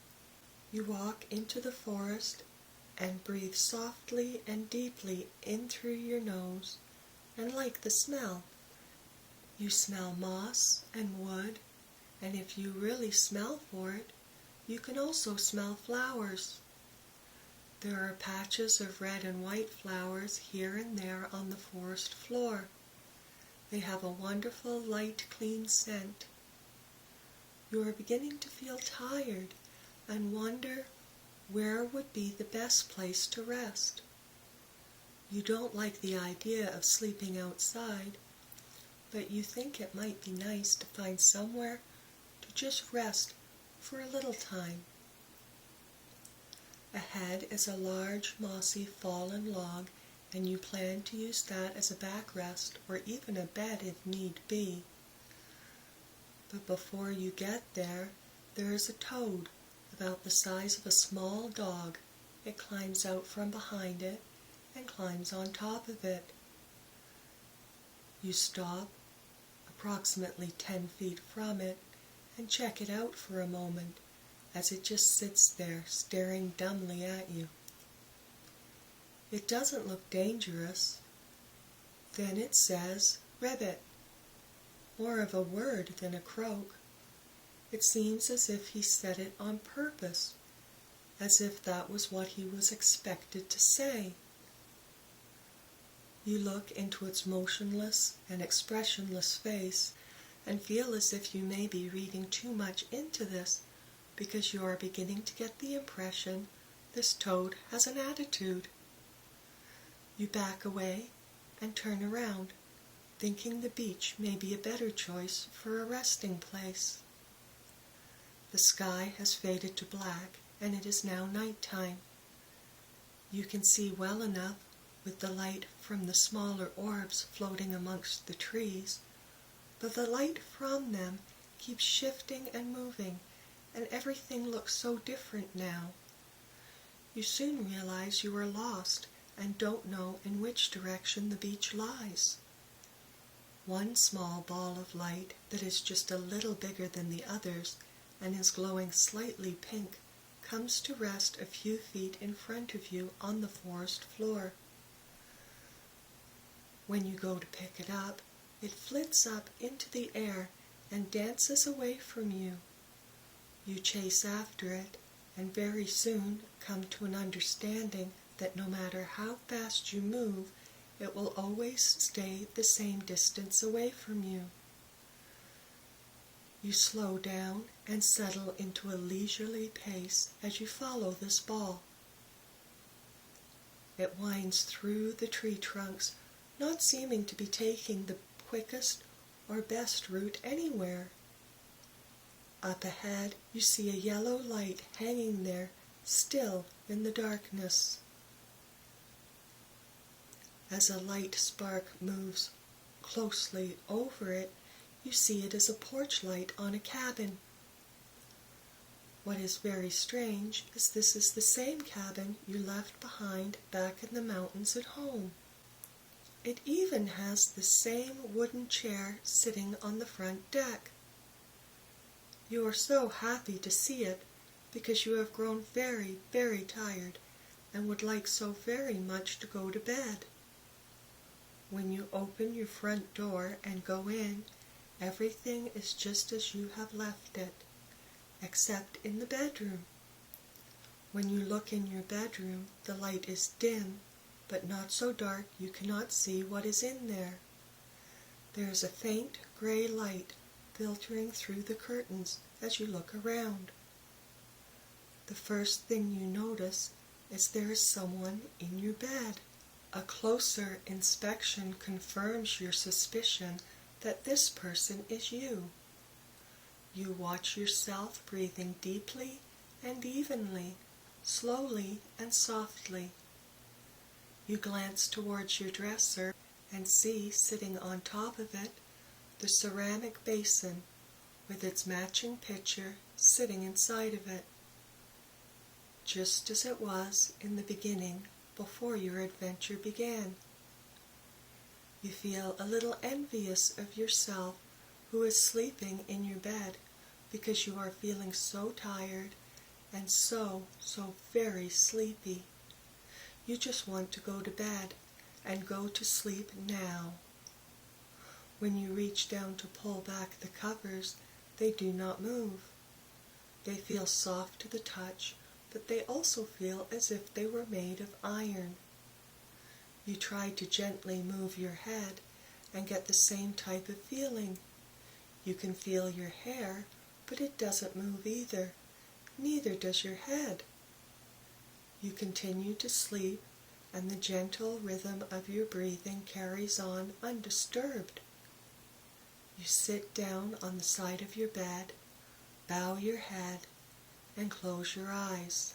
You walk into the forest and breathe softly and deeply in through your nose and like the smell. You smell moss and wood, and if you really smell for it, you can also smell flowers. There are patches of red and white flowers here and there on the forest floor. They have a wonderful light, clean scent. You are beginning to feel tired and wonder where would be the best place to rest. You don't like the idea of sleeping outside, but you think it might be nice to find somewhere to just rest for a little time. Ahead is a large, mossy, fallen log, and you plan to use that as a backrest or even a bed if need be. But before you get there, there is a toad about the size of a small dog. It climbs out from behind it and climbs on top of it. You stop approximately 10 feet from it and check it out for a moment as it just sits there staring dumbly at you. It doesn't look dangerous. Then it says, "Ribbit," more of a word than a croak. It seems as if he said it on purpose, as if that was what he was expected to say. You look into its motionless and expressionless face and feel as if you may be reading too much into this because you are beginning to get the impression this toad has an attitude. You back away and turn around, thinking the beach may be a better choice for a resting place. The sky has faded to black, and it is now nighttime. You can see well enough with the light from the smaller orbs floating amongst the trees, but the light from them keeps shifting and moving, and everything looks so different now. You soon realize you are lost and don't know in which direction the beach lies. One small ball of light that is just a little bigger than the others and is glowing slightly pink comes to rest a few feet in front of you on the forest floor. When you go to pick it up, it flits up into the air and dances away from you. You chase after it and very soon come to an understanding that no matter how fast you move, it will always stay the same distance away from you. You slow down and settle into a leisurely pace as you follow this ball. It winds through the tree trunks, not seeming to be taking the quickest or best route anywhere. Up ahead, you see a yellow light hanging there, still in the darkness. As a light spark moves closely over it, you see it as a porch light on a cabin. What is very strange is this is the same cabin you left behind back in the mountains at home. It even has the same wooden chair sitting on the front deck. You are so happy to see it because you have grown very, very tired and would like so very much to go to bed. When you open your front door and go in, everything is just as you have left it, except in the bedroom. When you look in your bedroom, the light is dim, but not so dark you cannot see what is in there. There is a faint gray light filtering through the curtains as you look around. The first thing you notice is there is someone in your bed. A closer inspection confirms your suspicion that this person is you. You watch yourself breathing deeply and evenly, slowly and softly. You glance towards your dresser and see sitting on top of it the ceramic basin with its matching pitcher sitting inside of it, just as it was in the beginning before your adventure began. You feel a little envious of yourself who is sleeping in your bed because you are feeling so tired and so very sleepy. You just want to go to bed and go to sleep now. When you reach down to pull back the covers, they do not move. They feel soft to the touch, but they also feel as if they were made of iron. You try to gently move your head and get the same type of feeling. You can feel your hair, but it doesn't move either. Neither does your head. You continue to sleep, and the gentle rhythm of your breathing carries on undisturbed. You sit down on the side of your bed, bow your head, and close your eyes.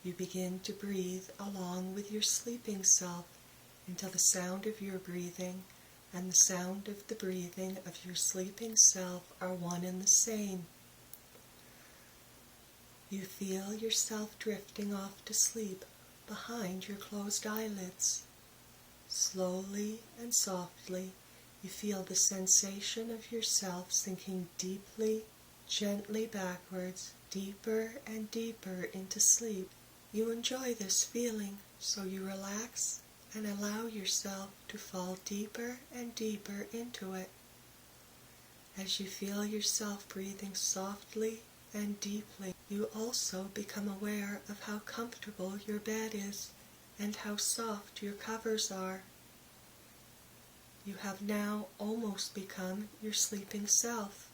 You begin to breathe along with your sleeping self until the sound of your breathing and the sound of the breathing of your sleeping self are one and the same. You feel yourself drifting off to sleep behind your closed eyelids. Slowly and softly, you feel the sensation of yourself sinking deeply, gently backwards, deeper and deeper into sleep. You enjoy this feeling, so you relax and allow yourself to fall deeper and deeper into it. As you feel yourself breathing softly and deeply, you also become aware of how comfortable your bed is and how soft your covers are. You have now almost become your sleeping self.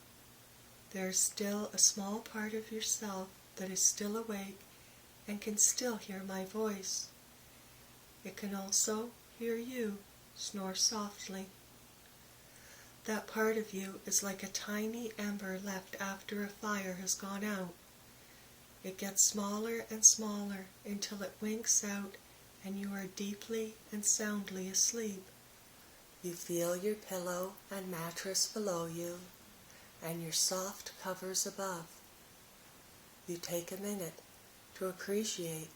There is still a small part of yourself that is still awake and can still hear my voice. It can also hear you snore softly. That part of you is like a tiny ember left after a fire has gone out. It gets smaller and smaller until it winks out and you are deeply and soundly asleep. You feel your pillow and mattress below you and your soft covers above. You take a minute to appreciate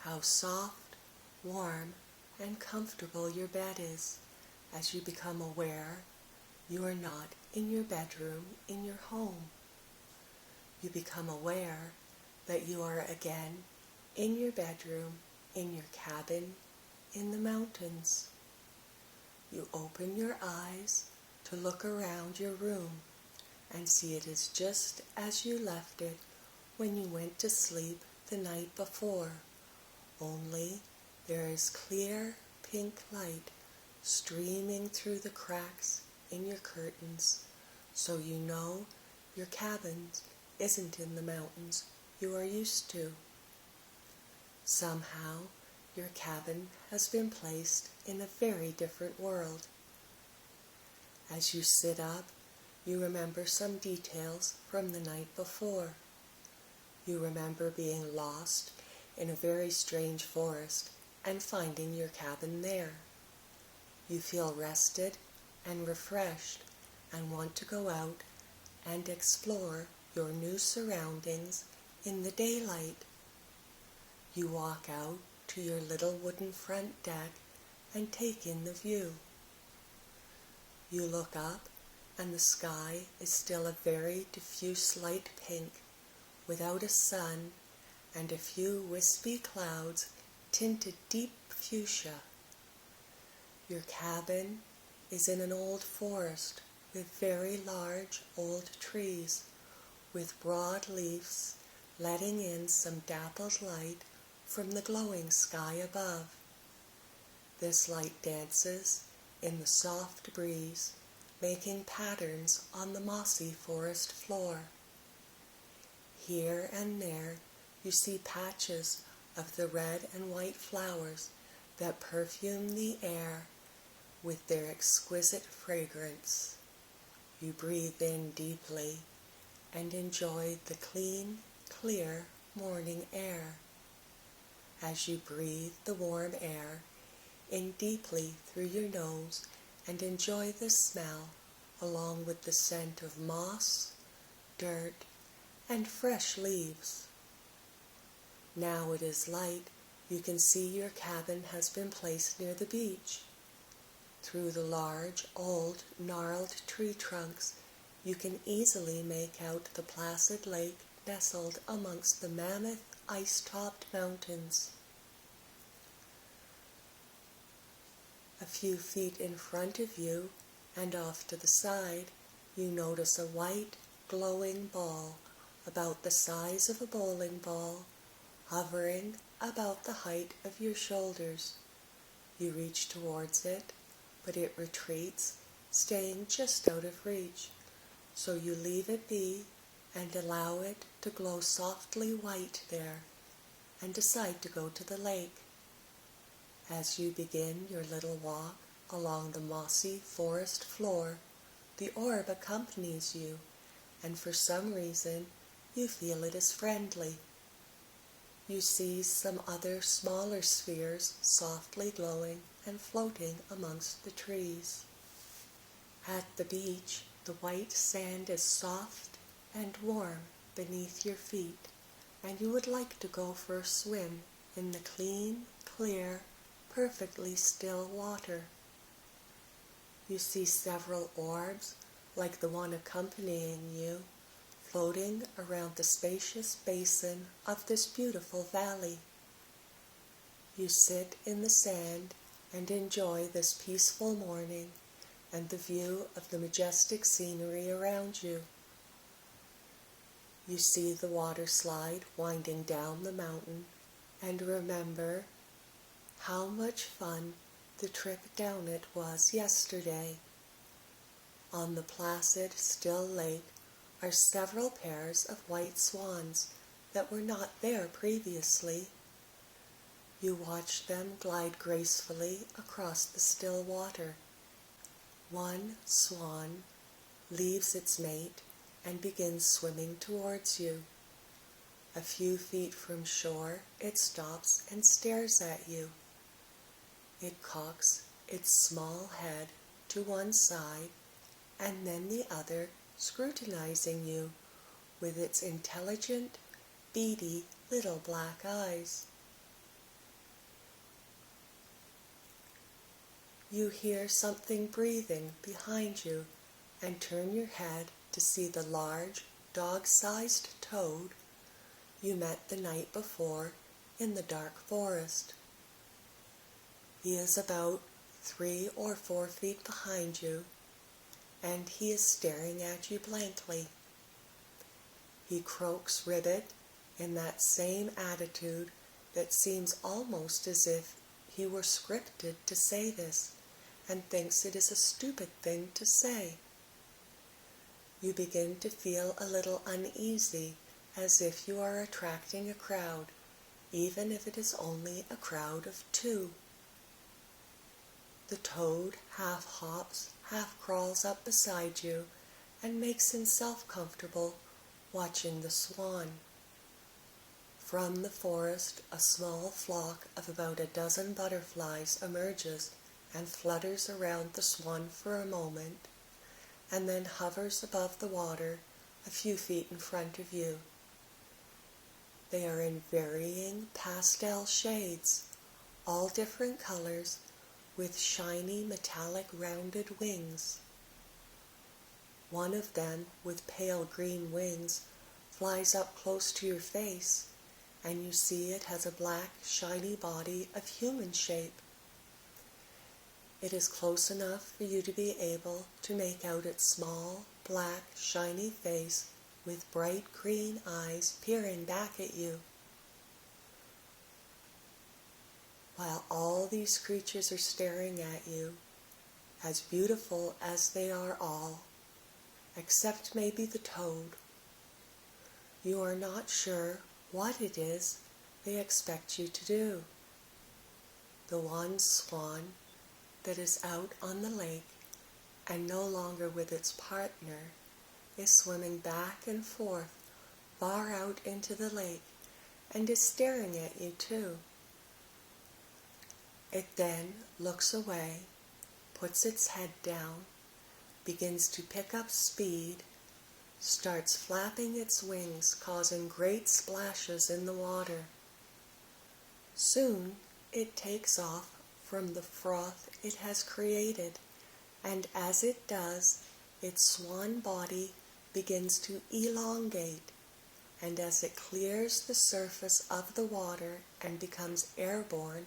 how soft, warm, and comfortable your bed is as you become aware you are not in your bedroom in your home. You become aware that you are again in your bedroom, in your cabin, in the mountains. You open your eyes to look around your room and see it is just as you left it when you went to sleep the night before, only there is clear pink light streaming through the cracks in your curtains, so you know your cabin isn't in the mountains you are used to. Somehow, your cabin has been placed in a very different world. As you sit up, you remember some details from the night before. You remember being lost in a very strange forest and finding your cabin there. You feel rested and refreshed and want to go out and explore your new surroundings in the daylight. You walk out to your little wooden front deck and take in the view. You look up and the sky is still a very diffuse light pink without a sun and a few wispy clouds tinted deep fuchsia. Your cabin is in an old forest with very large old trees with broad leaves letting in some dappled light from the glowing sky above. This light dances in the soft breeze, making patterns on the mossy forest floor. Here and there you see patches of the red and white flowers that perfume the air with their exquisite fragrance. You breathe in deeply and enjoy the clean, clear morning air. As you breathe the warm air in deeply through your nose and enjoy the smell along with the scent of moss, dirt, and fresh leaves. Now it is light, you can see your cabin has been placed near the beach. Through the large, old, gnarled tree trunks, you can easily make out the placid lake nestled amongst the mammoth, ice-topped mountains. A few feet in front of you and off to the side, you notice a white, glowing ball about the size of a bowling ball, hovering about the height of your shoulders. You reach towards it, but it retreats, staying just out of reach, so you leave it be and allow it to glow softly white there, and decide to go to the lake. As you begin your little walk along the mossy forest floor, the orb accompanies you, and for some reason you feel it is friendly. You see some other smaller spheres softly glowing and floating amongst the trees. At the beach, the white sand is soft and warm beneath your feet, and you would like to go for a swim in the clean, clear, perfectly still water. You see several orbs, like the one accompanying you, floating around the spacious basin of this beautiful valley. You sit in the sand and enjoy this peaceful morning and the view of the majestic scenery around you. You see the water slide winding down the mountain and remember how much fun the trip down it was yesterday. On the placid, still lake are several pairs of white swans that were not there previously. You watch them glide gracefully across the still water. One swan leaves its mate and begins swimming towards you. A few feet from shore, it stops and stares at you. It cocks its small head to one side and then the other, scrutinizing you with its intelligent, beady little black eyes. You hear something breathing behind you and turn your head to see the large, dog-sized toad you met the night before in the dark forest. He is about 3 or 4 feet behind you, and he is staring at you blankly. He croaks ribbit in that same attitude that seems almost as if he were scripted to say this, and thinks it is a stupid thing to say. You begin to feel a little uneasy, as if you are attracting a crowd, even if it is only a crowd of 2. The toad half hops, half crawls up beside you, and makes himself comfortable watching the swan. From the forest, a small flock of about a dozen butterflies emerges and flutters around the swan for a moment, and then hovers above the water a few feet in front of you. They are in varying pastel shades, all different colors, with shiny metallic rounded wings. One of them, with pale green wings, flies up close to your face, and you see it has a black, shiny body of human shape. It is close enough for you to be able to make out its small, black, shiny face with bright green eyes peering back at you. While all these creatures are staring at you, as beautiful as they are all, except maybe the toad, you are not sure what it is they expect you to do. The one swan that is out on the lake and no longer with its partner is swimming back and forth far out into the lake and is staring at you too. It then looks away, puts its head down, begins to pick up speed, starts flapping its wings, causing great splashes in the water. Soon it takes off from the froth it has created, and as it does, its swan body begins to elongate, and as it clears the surface of the water and becomes airborne,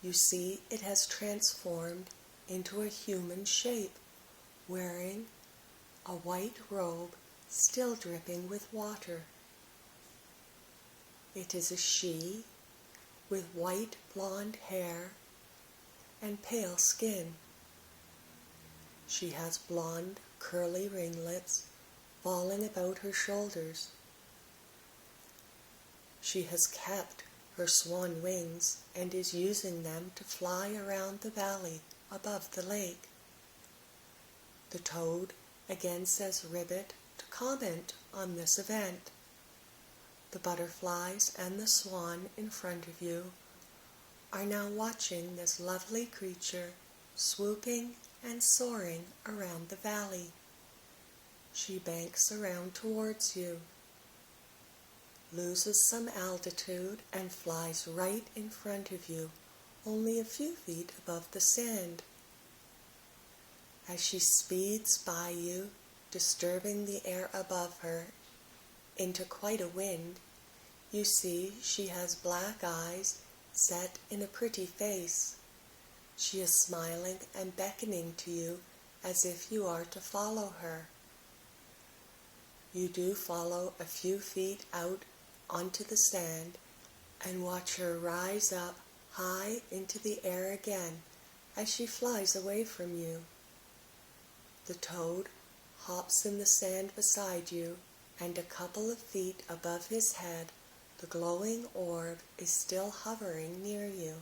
you see it has transformed into a human shape, wearing a white robe still dripping with water. It is a she with white blonde hair and pale skin. She has blonde curly ringlets falling about her shoulders. She has kept her swan wings and is using them to fly around the valley above the lake. The toad again says ribbit to comment on this event. The butterflies and the swan in front of you are now watching this lovely creature swooping and soaring around the valley. She banks around towards you, loses some altitude, and flies right in front of you, only a few feet above the sand. As she speeds by you, disturbing the air above her into quite a wind, you see she has black eyes set in a pretty face. She is smiling and beckoning to you as if you are to follow her. You do follow a few feet out onto the sand and watch her rise up high into the air again as she flies away from you. The toad hops in the sand beside you, and a couple of feet above his head, the glowing orb is still hovering near you.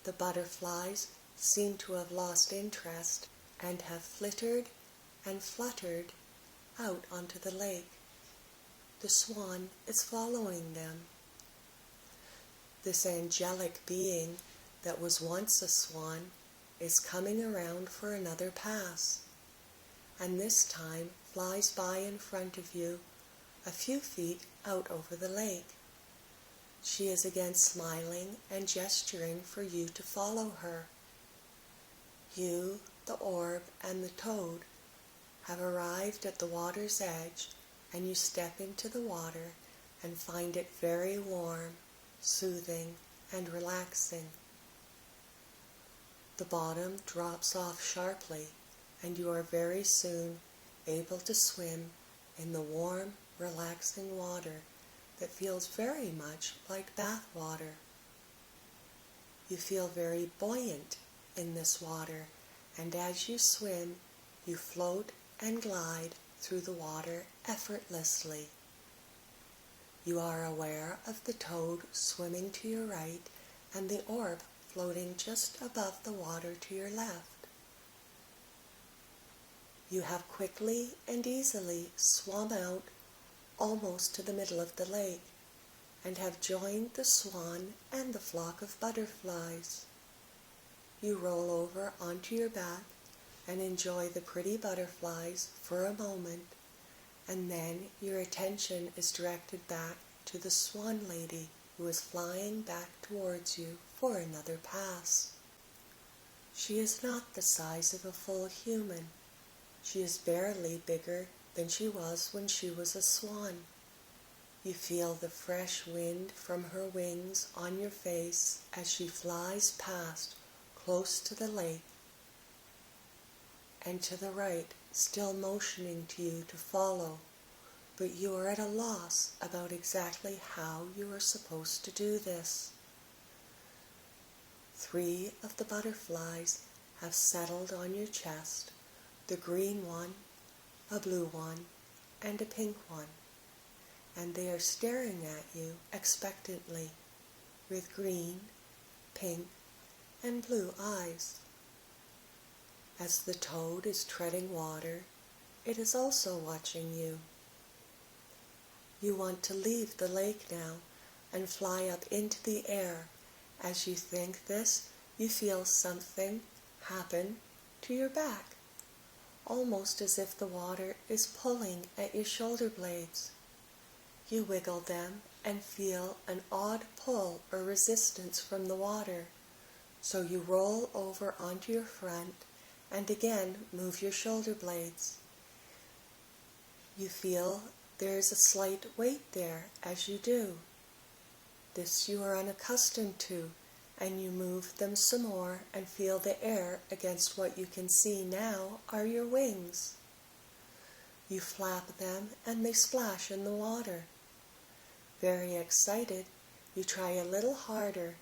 The butterflies seem to have lost interest and have flittered and fluttered out onto the lake. The swan is following them. This angelic being that was once a swan is coming around for another pass, and this time flies by in front of you a few feet out over the lake. She is again smiling and gesturing for you to follow her. You, the orb, and the toad have arrived at the water's edge, and you step into the water and find it very warm, soothing, and relaxing. The bottom drops off sharply, and you are very soon able to swim in the warm, relaxing water that feels very much like bath water. You feel very buoyant in this water, and as you swim, you float and glide through the water effortlessly. You are aware of the toad swimming to your right and the orb floating just above the water to your left. You have quickly and easily swum out almost to the middle of the lake and have joined the swan and the flock of butterflies. You roll over onto your back and enjoy the pretty butterflies for a moment, and then your attention is directed back to the swan lady who is flying back towards you for another pass. She is not the size of a full human. She is barely bigger than she was when she was a swan. You feel the fresh wind from her wings on your face as she flies past close to the lake, and to the right, still motioning to you to follow, but you are at a loss about exactly how you are supposed to do this. 3 of the butterflies have settled on your chest, the green one, a blue one, and a pink one, and they are staring at you expectantly with green, pink, and blue eyes. As the toad is treading water, it is also watching you. You want to leave the lake now and fly up into the air. As you think this, you feel something happen to your back, almost as if the water is pulling at your shoulder blades. You wiggle them and feel an odd pull or resistance from the water, so you roll over onto your front and again move your shoulder blades. You feel there is a slight weight there as you do. This you are unaccustomed to, and you move them some more and feel the air against what you can see now are your wings. You flap them and they splash in the water. Very excited, you try a little harder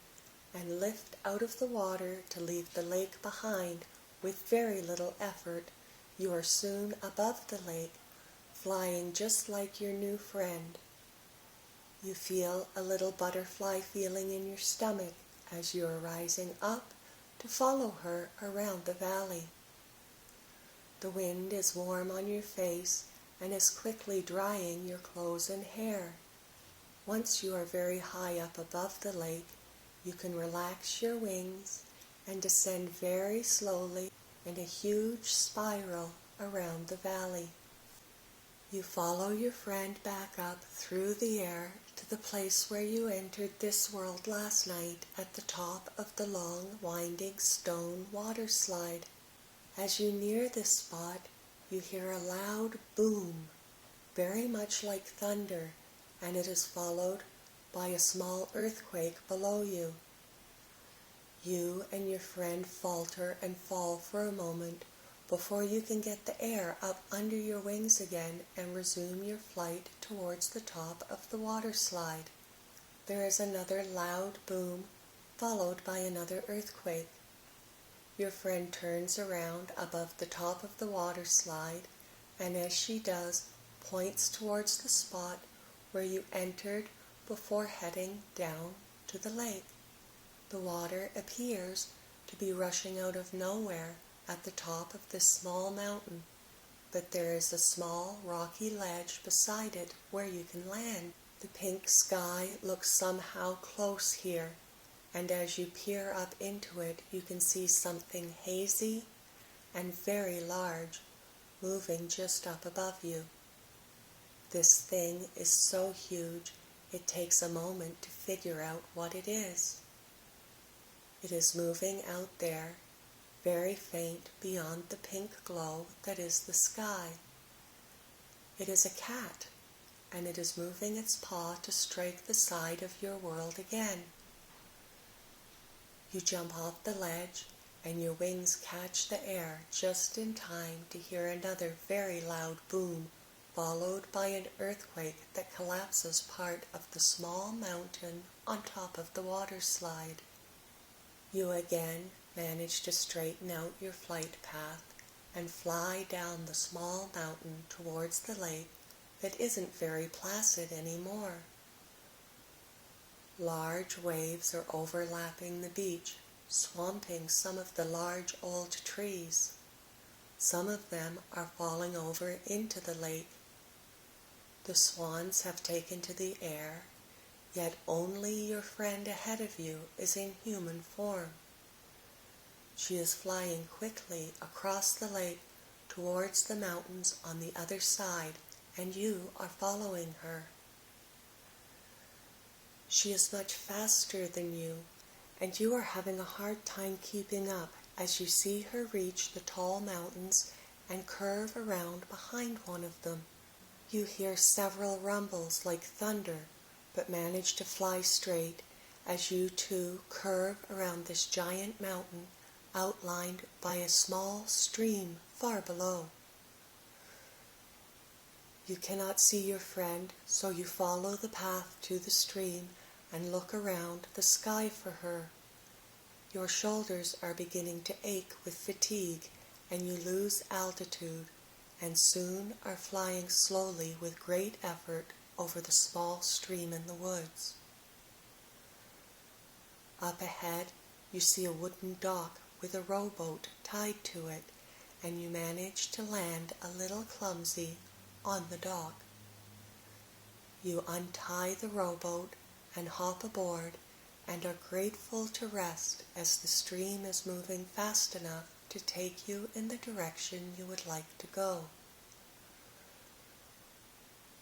and lift out of the water to leave the lake behind. With very little effort, you are soon above the lake, flying just like your new friend. You feel a little butterfly feeling in your stomach as you are rising up to follow her around the valley. The wind is warm on your face and is quickly drying your clothes and hair. Once you are very high up above the lake, you can relax your wings and descend very slowly in a huge spiral around the valley. You follow your friend back up through the air to the place where you entered this world last night at the top of the long, winding stone water slide. As you near this spot, you hear a loud boom, very much like thunder, and it is followed by a small earthquake below you. You and your friend falter and fall for a moment, before you can get the air up under your wings again and resume your flight towards the top of the water slide. There is another loud boom, followed by another earthquake. Your friend turns around above the top of the water slide, and as she does, points towards the spot where you entered before heading down to the lake. The water appears to be rushing out of nowhere at the top of this small mountain, but there is a small rocky ledge beside it where you can land. The pink sky looks somehow close here, and as you peer up into it, you can see something hazy and very large moving just up above you. This thing is so huge, it takes a moment to figure out what it is. It is moving out there, very faint beyond the pink glow that is the sky. It is a cat, and it is moving its paw to strike the side of your world again. You jump off the ledge, and your wings catch the air just in time to hear another very loud boom, followed by an earthquake that collapses part of the small mountain on top of the water slide. You again manage to straighten out your flight path and fly down the small mountain towards the lake that isn't very placid anymore. Large waves are overlapping the beach, swamping some of the large old trees. Some of them are falling over into the lake. The swans have taken to the air, yet only your friend ahead of you is in human form. She is flying quickly across the lake towards the mountains on the other side, and you are following her. She is much faster than you, and you are having a hard time keeping up as you see her reach the tall mountains and curve around behind one of them. You hear several rumbles like thunder, but manage to fly straight as you two curve around this giant mountain outlined by a small stream far below. You cannot see your friend, so you follow the path to the stream and look around the sky for her. Your shoulders are beginning to ache with fatigue, and you lose altitude, and soon are flying slowly with great effort over the small stream in the woods. Up ahead, you see a wooden dock with a rowboat tied to it, and you manage to land a little clumsy on the dock. You untie the rowboat and hop aboard and are grateful to rest as the stream is moving fast enough to take you in the direction you would like to go.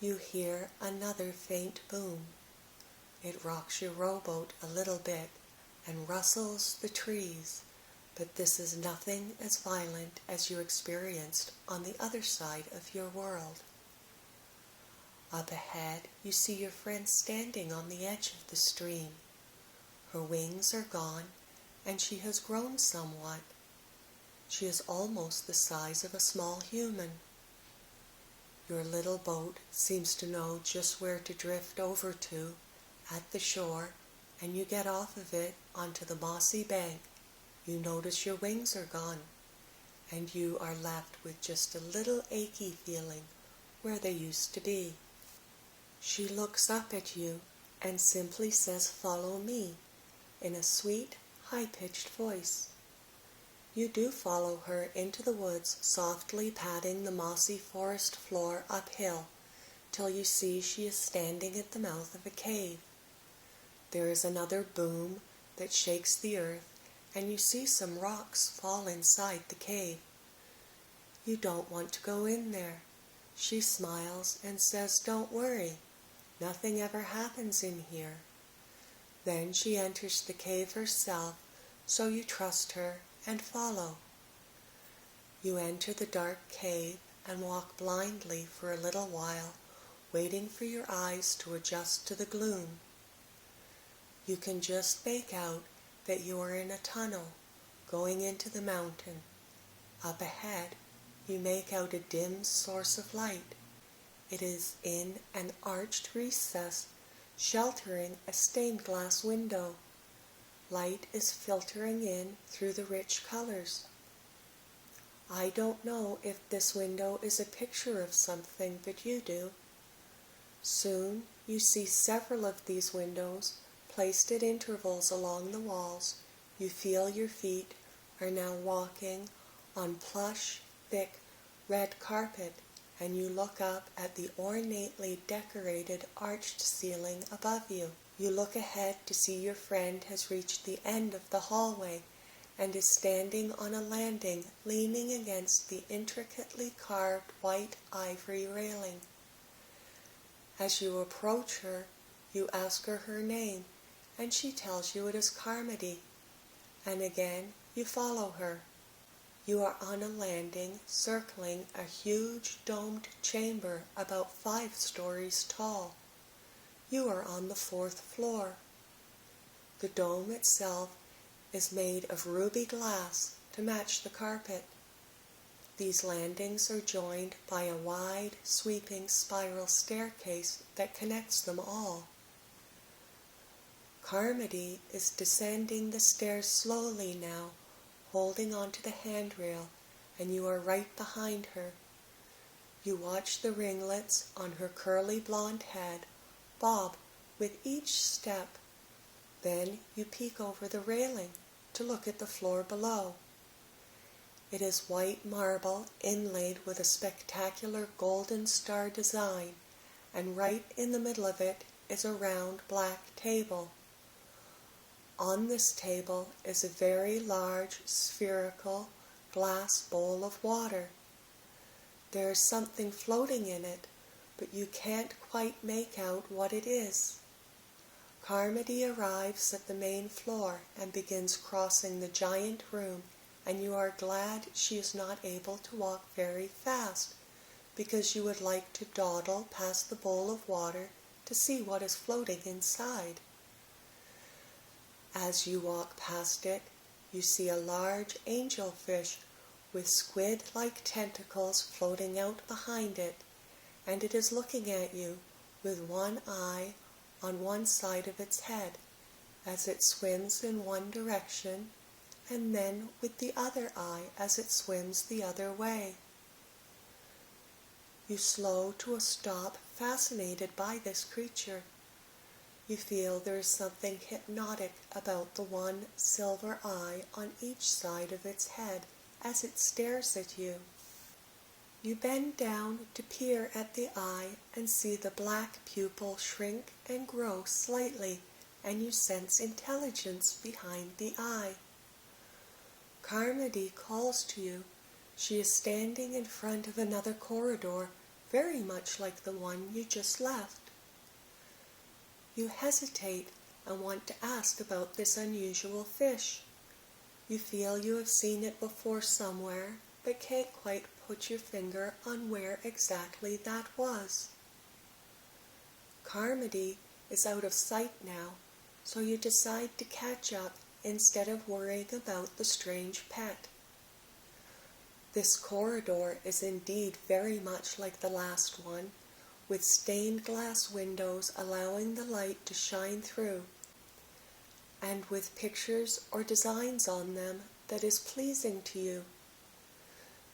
You hear another faint boom. It rocks your rowboat a little bit and rustles the trees, but this is nothing as violent as you experienced on the other side of your world. Up ahead, you see your friend standing on the edge of the stream. Her wings are gone, and she has grown somewhat. She is almost the size of a small human. Your little boat seems to know just where to drift over to at the shore, and you get off of it onto the mossy bank. You notice your wings are gone, and you are left with just a little achy feeling where they used to be. She looks up at you and simply says, "Follow me," in a sweet, high-pitched voice. You do follow her into the woods, softly patting the mossy forest floor uphill, till you see she is standing at the mouth of a cave. There is another boom that shakes the earth, and you see some rocks fall inside the cave. You don't want to go in there. She smiles and says, "Don't worry. Nothing ever happens in here." Then she enters the cave herself, so you trust her and follow. You enter the dark cave and walk blindly for a little while, waiting for your eyes to adjust to the gloom. You can just make out that you are in a tunnel going into the mountain. Up ahead, you make out a dim source of light. It is in an arched recess, sheltering a stained glass window. Light is filtering in through the rich colors. I don't know if this window is a picture of something, but you do. Soon you see several of these windows placed at intervals along the walls. You feel your feet are now walking on plush, thick, red carpet, and you look up at the ornately decorated arched ceiling above you. You look ahead to see your friend has reached the end of the hallway and is standing on a landing leaning against the intricately carved white ivory railing. As you approach her, you ask her name, and she tells you it is Carmody, and again you follow her. You are on a landing circling a huge domed chamber about 5 stories tall. You are on the 4th floor. The dome itself is made of ruby glass to match the carpet. These landings are joined by a wide, sweeping spiral staircase that connects them all. Carmody is descending the stairs slowly now, holding onto the handrail, and you are right behind her. You watch the ringlets on her curly blonde head bob with each step. Then you peek over the railing to look at the floor below. It is white marble inlaid with a spectacular golden star design, and right in the middle of it is a round black table. On this table is a very large spherical glass bowl of water. There is something floating in it, but you can't quite make out what it is. Carmody arrives at the main floor and begins crossing the giant room, and you are glad she is not able to walk very fast, because you would like to dawdle past the bowl of water to see what is floating inside. As you walk past it, you see a large angelfish with squid-like tentacles floating out behind it, and it is looking at you with one eye on one side of its head as it swims in one direction, and then with the other eye as it swims the other way. You slow to a stop, fascinated by this creature. You feel there is something hypnotic about the one silver eye on each side of its head as it stares at you. You bend down to peer at the eye and see the black pupil shrink and grow slightly, and you sense intelligence behind the eye. Carmody calls to you. She is standing in front of another corridor, very much like the one you just left. You hesitate and want to ask about this unusual fish. You feel you have seen it before somewhere, but can't quite put your finger on where exactly that was. Carmody is out of sight now, so you decide to catch up instead of worrying about the strange pet. This corridor is indeed very much like the last one, with stained glass windows allowing the light to shine through, and with pictures or designs on them that is pleasing to you.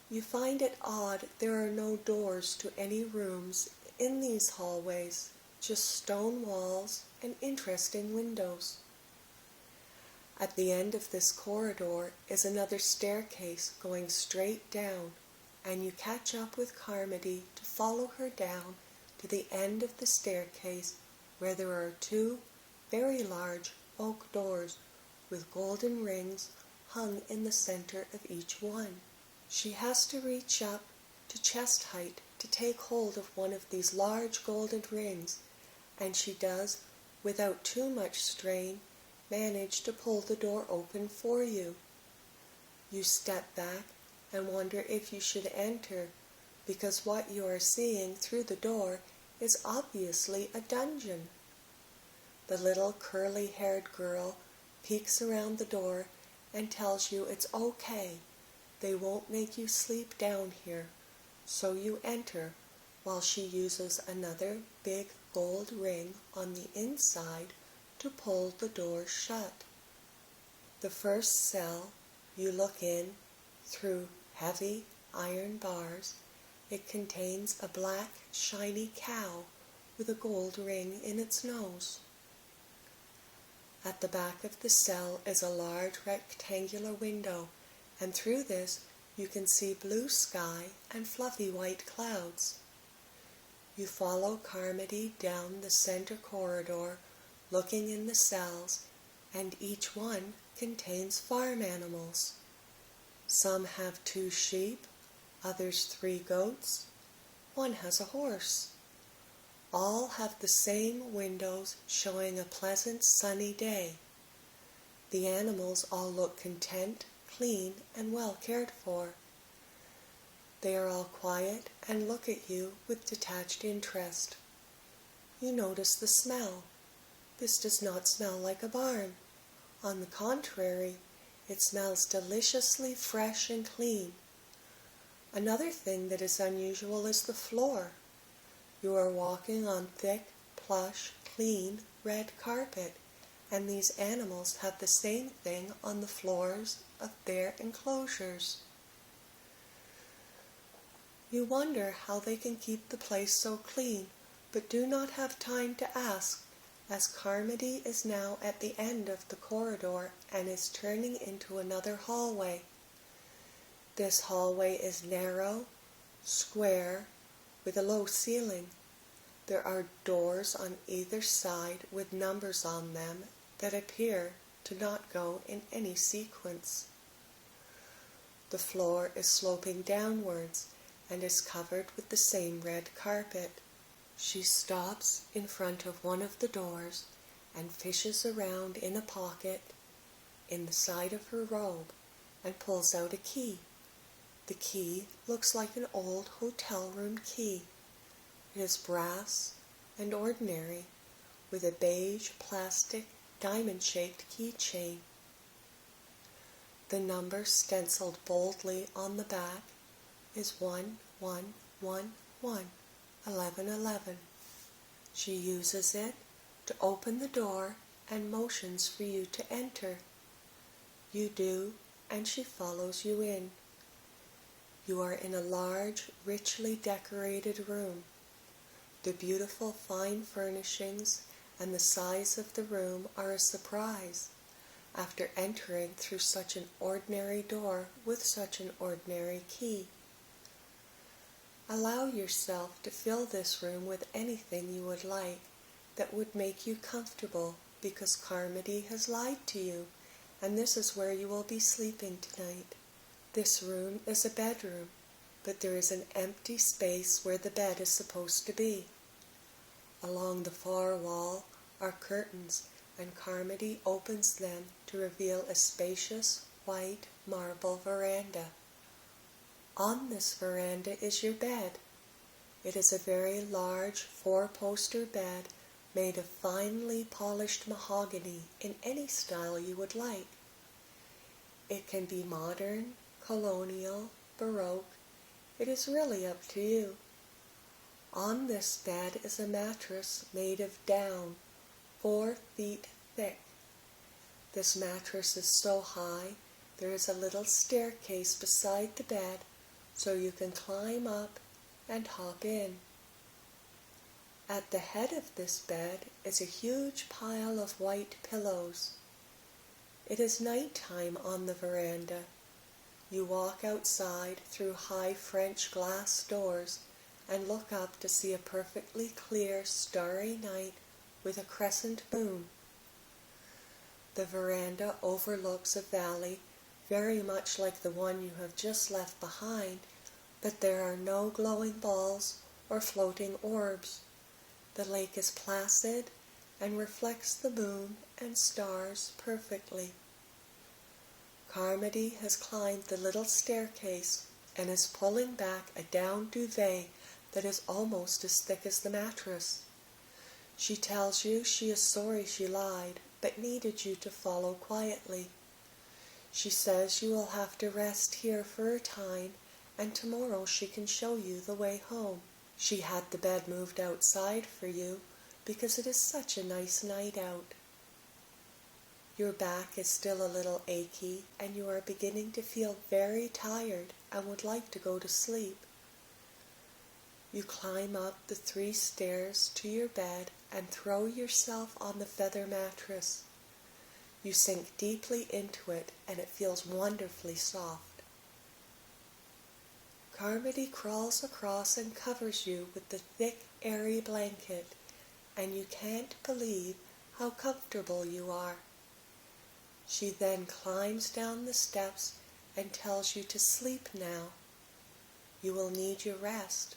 You find it odd there are no doors to any rooms in these hallways, just stone walls and interesting windows. At the end of this corridor is another staircase going straight down, and you catch up with Carmody to follow her down to the end of the staircase, where there are 2 very large oak doors with golden rings hung in the center of each one. She has to reach up to chest height to take hold of one of these large golden rings, and she does, without too much strain, manage to pull the door open for you. You step back and wonder if you should enter, because what you are seeing through the door is obviously a dungeon. The little curly-haired girl peeks around the door and tells you it's okay, they won't make you sleep down here, so you enter while she uses another big gold ring on the inside to pull the door shut. The first cell you look in through heavy iron bars. It contains a black, shiny cow with a gold ring in its nose. At the back of the cell is a large rectangular window, and through this you can see blue sky and fluffy white clouds. You follow Carmody down the center corridor, looking in the cells, and each one contains farm animals. Some have 2 sheep, others 3 goats, one has a horse. All have the same windows showing a pleasant sunny day. The animals all look content, clean, and well cared for. They are all quiet and look at you with detached interest. You notice the smell. This does not smell like a barn. On the contrary, it smells deliciously fresh and clean. Another thing that is unusual is the floor. You are walking on thick, plush, clean, red carpet, and these animals have the same thing on the floors of their enclosures. You wonder how they can keep the place so clean, but do not have time to ask, as Carmody is now at the end of the corridor and is turning into another hallway. This hallway is narrow, square, with a low ceiling. There are doors on either side with numbers on them that appear to not go in any sequence. The floor is sloping downwards and is covered with the same red carpet. She stops in front of one of the doors and fishes around in a pocket in the side of her robe and pulls out a key. The key looks like an old hotel room key. It is brass and ordinary, with a beige plastic diamond-shaped keychain. The number stenciled boldly on the back is 1111, 1111. She uses it to open the door and motions for you to enter. You do, and she follows you in. You are in a large, richly decorated room. The beautiful fine furnishings and the size of the room are a surprise after entering through such an ordinary door with such an ordinary key. Allow yourself to fill this room with anything you would like that would make you comfortable, because Carmody has lied to you, and this is where you will be sleeping tonight. This room is a bedroom, but there is an empty space where the bed is supposed to be. Along the far wall are curtains, and Carmody opens them to reveal a spacious white marble veranda. On this veranda is your bed. It is a very large 4-poster bed made of finely polished mahogany in any style you would like. It can be modern, colonial, baroque. It is really up to you. On this bed is a mattress made of down, 4 feet thick. This mattress is so high, there is a little staircase beside the bed, so you can climb up and hop in. At the head of this bed is a huge pile of white pillows. It is nighttime on the veranda. You walk outside through high French glass doors and look up to see a perfectly clear, starry night with a crescent moon. The veranda overlooks a valley very much like the one you have just left behind, but there are no glowing balls or floating orbs. The lake is placid and reflects the moon and stars perfectly. Carmody has climbed the little staircase and is pulling back a down duvet that is almost as thick as the mattress. She tells you she is sorry she lied, but needed you to follow quietly. She says you will have to rest here for a time, and tomorrow she can show you the way home. She had the bed moved outside for you because it is such a nice night out. Your back is still a little achy, and you are beginning to feel very tired and would like to go to sleep. You climb up the 3 stairs to your bed and throw yourself on the feather mattress. You sink deeply into it, and it feels wonderfully soft. Carmody crawls across and covers you with the thick, airy blanket, and you can't believe how comfortable you are. She then climbs down the steps and tells you to sleep now. You will need your rest.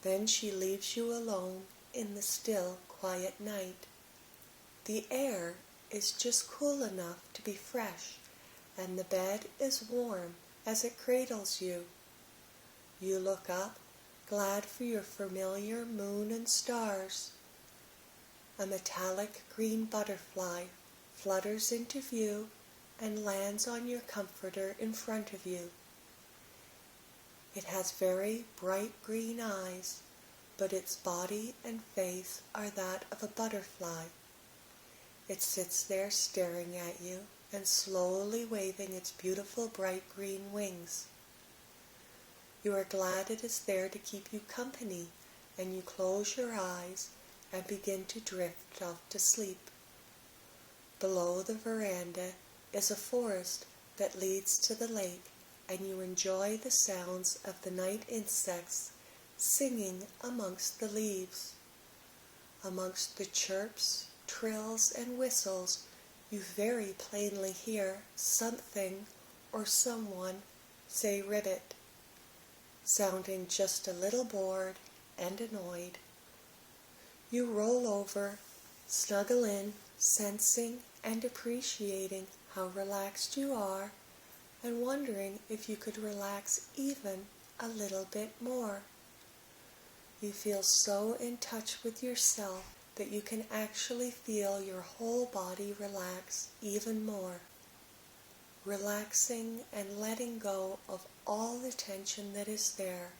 Then she leaves you alone in the still, quiet night. The air is just cool enough to be fresh, and the bed is warm as it cradles you. You look up, glad for your familiar moon and stars. A metallic green butterfly flutters into view and lands on your comforter in front of you. It has very bright green eyes, but its body and face are that of a butterfly. It sits there staring at you and slowly waving its beautiful bright green wings. You are glad it is there to keep you company, and you close your eyes and begin to drift off to sleep. Below the veranda is a forest that leads to the lake, and you enjoy the sounds of the night insects singing amongst the leaves. Amongst the chirps, trills, and whistles, you very plainly hear something or someone say ribbit, sounding just a little bored and annoyed. You roll over, snuggle in, sensing and appreciating how relaxed you are, and wondering if you could relax even a little bit more. You feel so in touch with yourself that you can actually feel your whole body relax even more, relaxing and letting go of all the tension that is there.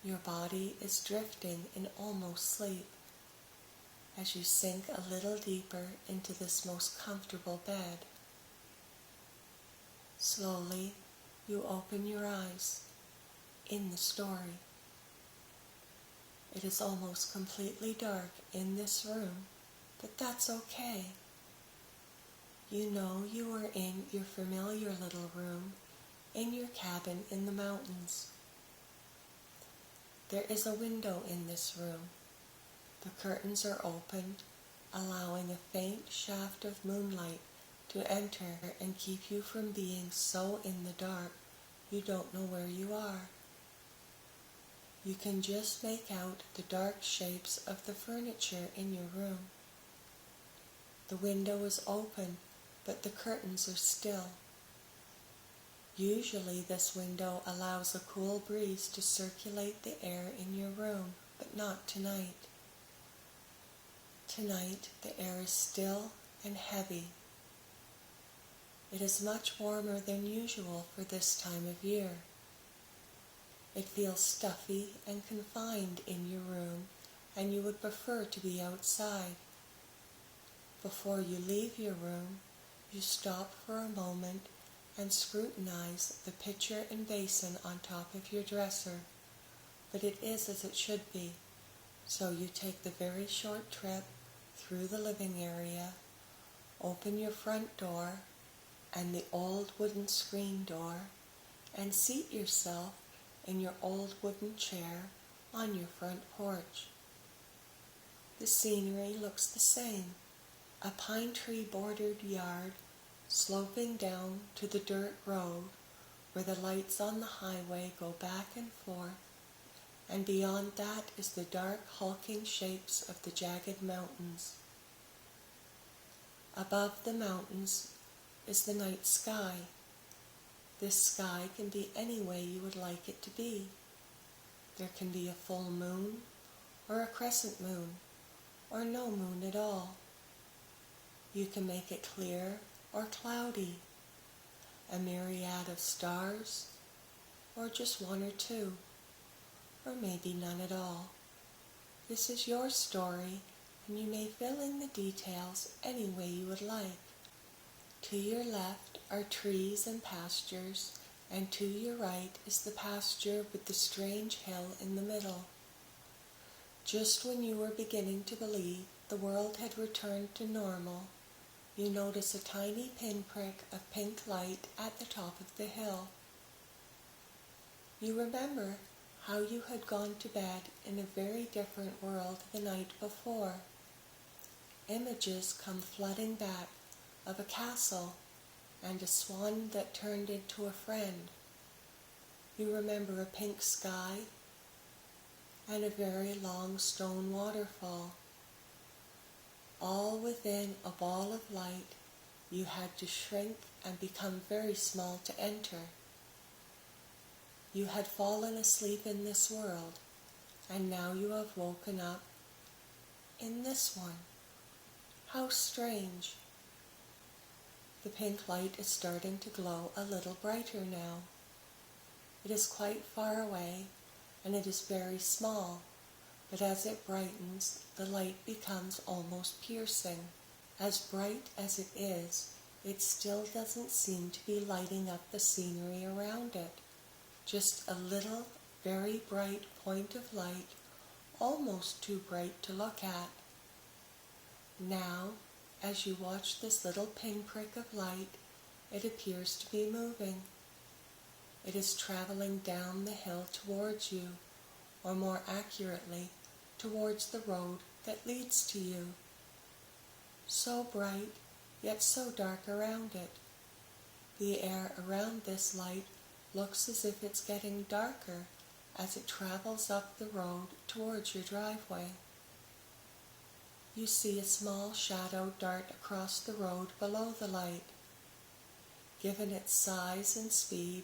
Your body is drifting in almost sleep as you sink a little deeper into this most comfortable bed. Slowly, you open your eyes in the story. It is almost completely dark in this room, but that's okay. You know you are in your familiar little room in your cabin in the mountains. There is a window in this room. The curtains are open, allowing a faint shaft of moonlight to enter and keep you from being so in the dark you don't know where you are. You can just make out the dark shapes of the furniture in your room. The window is open, but the curtains are still. Usually this window allows a cool breeze to circulate the air in your room, but not tonight. Tonight the air is still and heavy. It is much warmer than usual for this time of year. It feels stuffy and confined in your room, and you would prefer to be outside. Before you leave your room, you stop for a moment and scrutinize the pitcher and basin on top of your dresser, but it is as it should be, so you take the very short trip through the living area, open your front door and the old wooden screen door, and seat yourself in your old wooden chair on your front porch. The scenery looks the same, a pine tree bordered yard sloping down to the dirt road where the lights on the highway go back and forth, and beyond that is the dark hulking shapes of the jagged mountains. Above the mountains is the night sky. This sky can be any way you would like it to be. There can be a full moon, or a crescent moon, or no moon at all. You can make it clear or cloudy. a myriad of stars, or just one or two, or maybe none at all. This is your story, and you may fill in the details any way you would like. To your left are trees and pastures, and to your right is the pasture with the strange hill in the middle. Just when you were beginning to believe the world had returned to normal, you notice a tiny pinprick of pink light at the top of the hill. You remember how you had gone to bed in a very different world the night before. Images come flooding back of a castle and a swan that turned into a friend. You remember a pink sky and a very long stone waterfall. All within a ball of light you had to shrink and become very small to enter. You had fallen asleep in this world, and now you have woken up in this one. How strange. The pink light is starting to glow a little brighter now. It is quite far away, and it is very small, but as it brightens, the light becomes almost piercing. As bright as it is, it still doesn't seem to be lighting up the scenery around it. Just a little, very bright point of light, almost too bright to look at. Now, as you watch this little pinprick of light, it appears to be moving. It is traveling down the hill towards you, or more accurately, towards the road that leads to you. So bright, yet so dark around it. The air around this light looks as if it's getting darker as it travels up the road towards your driveway. You see a small shadow dart across the road below the light. Given its size and speed,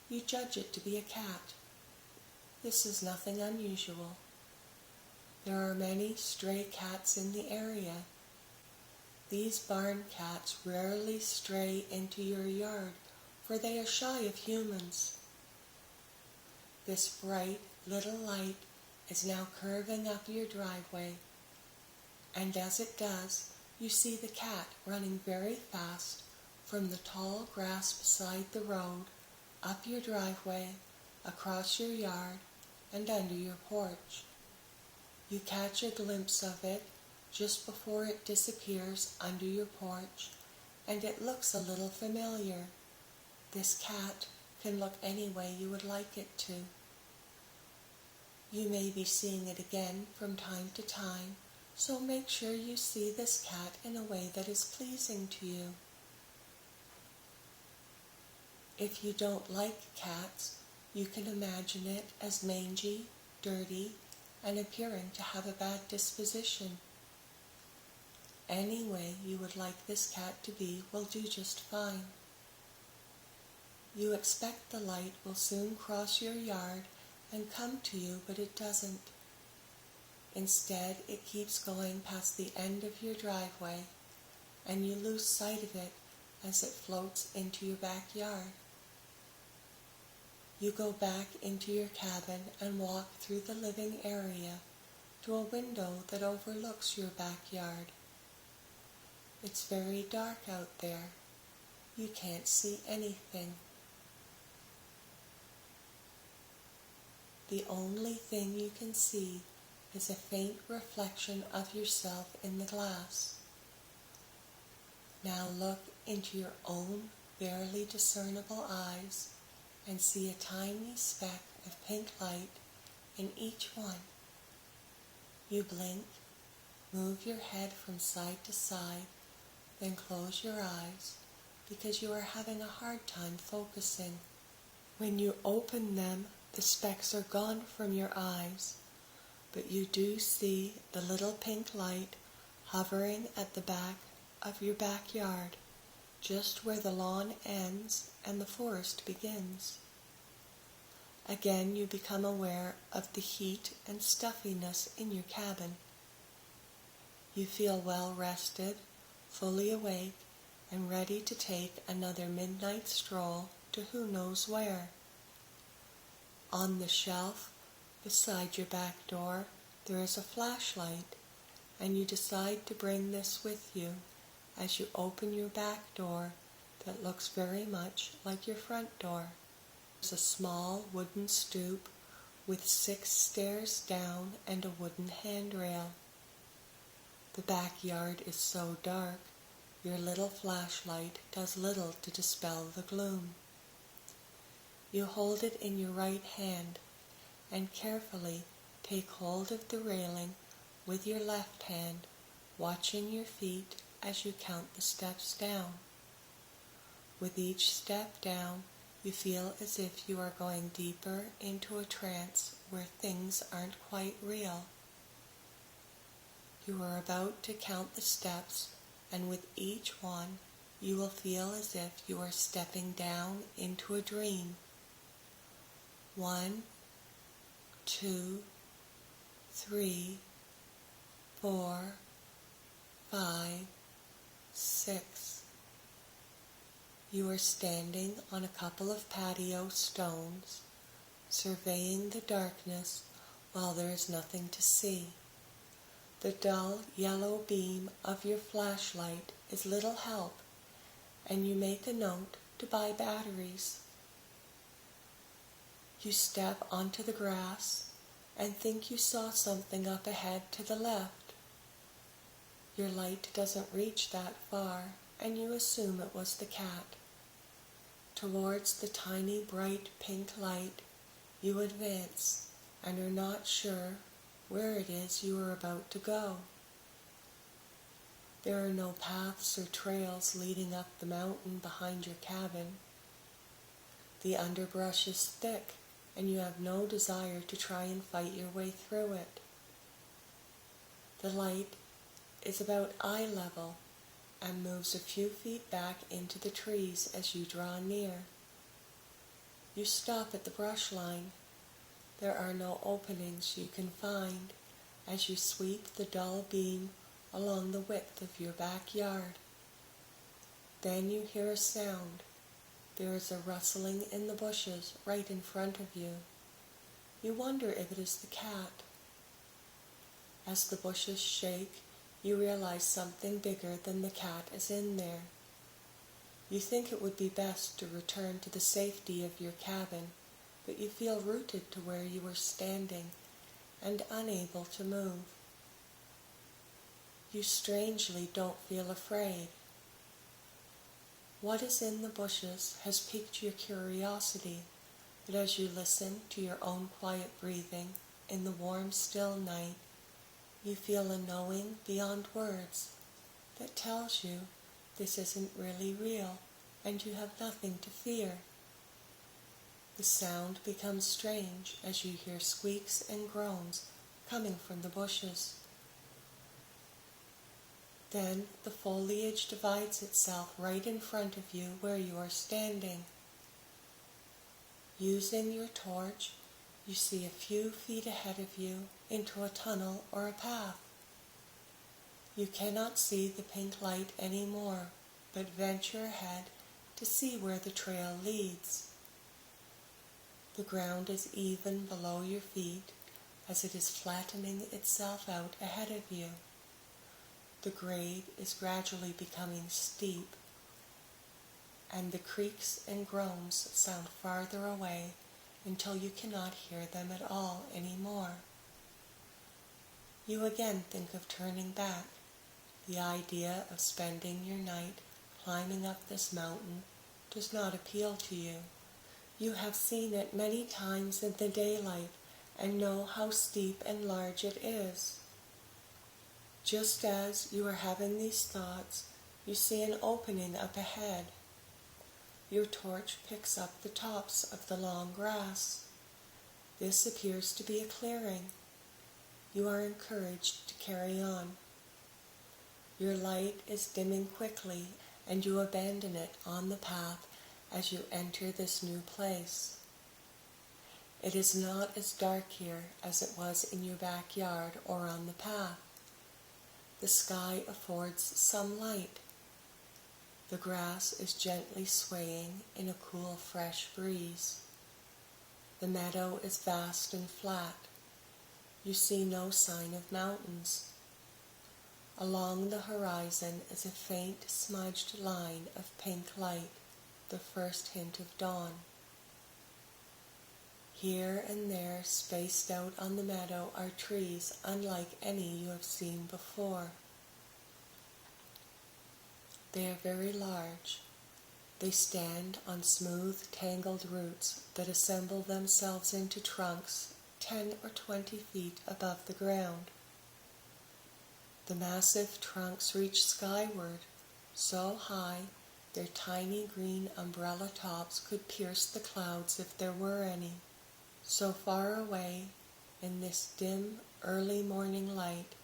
you judge it to be a cat. This is nothing unusual. There are many stray cats in the area. These barn cats rarely stray into your yard, for they are shy of humans. This bright little light is now curving up your driveway, and as it does, you see the cat running very fast from the tall grass beside the road, up your driveway, across your yard, and under your porch. You catch a glimpse of it just before it disappears under your porch, and it looks a little familiar. This cat can look any way you would like it to. You may be seeing it again from time to time, so make sure you see this cat in a way that is pleasing to you. If you don't like cats, you can imagine it as mangy, dirty, and appearing to have a bad disposition. Any way you would like this cat to be will do just fine. You expect the light will soon cross your yard and come to you, but it doesn't. Instead, it keeps going past the end of your driveway, and you lose sight of it as it floats into your backyard. You go back into your cabin and walk through the living area to a window that overlooks your backyard. It's very dark out there. You can't see anything. The only thing you can see is a faint reflection of yourself in the glass. Now look into your own barely discernible eyes and see a tiny speck of pink light in each one. You blink, move your head from side to side, then close your eyes because you are having a hard time focusing. When you open them, the specks are gone from your eyes, but you do see the little pink light hovering at the back of your backyard, just where the lawn ends and the forest begins. Again, you become aware of the heat and stuffiness in your cabin. You feel well rested, fully awake, and ready to take another midnight stroll to who knows where. On the shelf beside your back door there is a flashlight, and you decide to bring this with you as you open your back door that looks very much like your front door. There's a small wooden stoop with 6 stairs down and a wooden handrail. The backyard is so dark, your little flashlight does little to dispel the gloom. You hold it in your right hand and carefully take hold of the railing with your left hand, watching your feet as you count the steps down. With each step down, you feel as if you are going deeper into a trance where things aren't quite real. You are about to count the steps, and with each one, you will feel as if you are stepping down into a dream. 1, 2, 3, 4, 5, 6. You are standing on a couple of patio stones, surveying the darkness while there is nothing to see. The dull yellow beam of your flashlight is little help, and you make a note to buy batteries. You step onto the grass and think you saw something up ahead to the left. Your light doesn't reach that far, and you assume it was the cat. Towards the tiny bright pink light, you advance and are not sure where it is you are about to go. There are no paths or trails leading up the mountain behind your cabin. The underbrush is thick, and you have no desire to try and fight your way through it. The light is about eye level and moves a few feet back into the trees as you draw near. You stop at the brush line. There are no openings you can find as you sweep the dull beam along the width of your backyard. Then you hear a sound. There is a rustling in the bushes right in front of you. You wonder if it is the cat. As the bushes shake, you realize something bigger than the cat is in there. You think it would be best to return to the safety of your cabin, but you feel rooted to where you were standing and unable to move. You strangely don't feel afraid. What is in the bushes has piqued your curiosity, but as you listen to your own quiet breathing in the warm, still night, you feel a knowing beyond words that tells you this isn't really real and you have nothing to fear. The sound becomes strange as you hear squeaks and groans coming from the bushes. Then the foliage divides itself right in front of you where you are standing. Using your torch, you see a few feet ahead of you into a tunnel or a path. You cannot see the pink light anymore, but venture ahead to see where the trail leads. The ground is even below your feet as it is flattening itself out ahead of you. The grade is gradually becoming steep, and the creaks and groans sound farther away until you cannot hear them at all anymore. You again think of turning back. The idea of spending your night climbing up this mountain does not appeal to you. You have seen it many times in the daylight and know how steep and large it is. Just as you are having these thoughts, you see an opening up ahead. Your torch picks up the tops of the long grass. This appears to be a clearing. You are encouraged to carry on. Your light is dimming quickly, and you abandon it on the path as you enter this new place. It is not as dark here as it was in your backyard or on the path. The sky affords some light. The grass is gently swaying in a cool, fresh breeze. The meadow is vast and flat. You see no sign of mountains. Along the horizon is a faint, smudged line of pink light, the first hint of dawn. Here and there, spaced out on the meadow, are trees unlike any you have seen before. They are very large. They stand on smooth, tangled roots that assemble themselves into trunks 10 or 20 feet above the ground. The massive trunks reach skyward, so high their tiny green umbrella tops could pierce the clouds if there were any. So far away, in this dim, early morning light,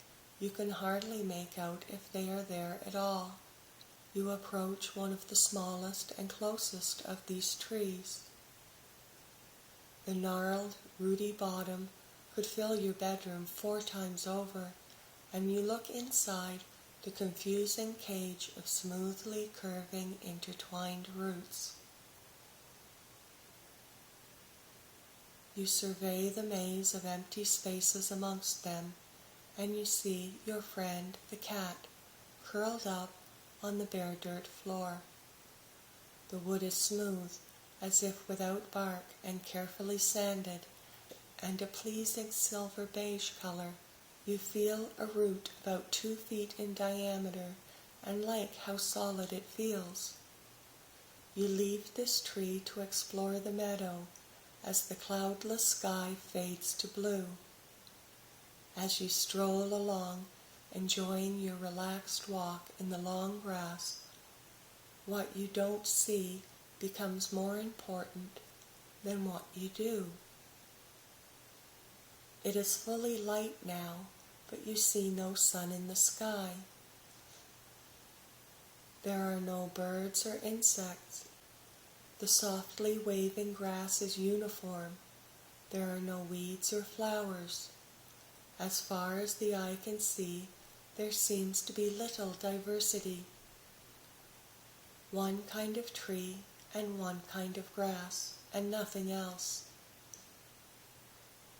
you can hardly make out if they are there at all. You approach one of the smallest and closest of these trees. The gnarled, rooty bottom could fill your bedroom 4 times over, and you look inside the confusing cage of smoothly curving, intertwined roots. You survey the maze of empty spaces amongst them, and you see your friend, the cat, curled up on the bare dirt floor. The wood is smooth, as if without bark, and carefully sanded, and a pleasing silver beige color. You feel a root about 2 feet in diameter, and like how solid it feels. You leave this tree to explore the meadow as the cloudless sky fades to blue. As you stroll along, enjoying your relaxed walk in the long grass, what you don't see becomes more important than what you do. It is fully light now, but you see no sun in the sky. There are no birds or insects. The softly waving grass is uniform. There are no weeds or flowers. As far as the eye can see, there seems to be little diversity. One kind of tree and one kind of grass, and nothing else.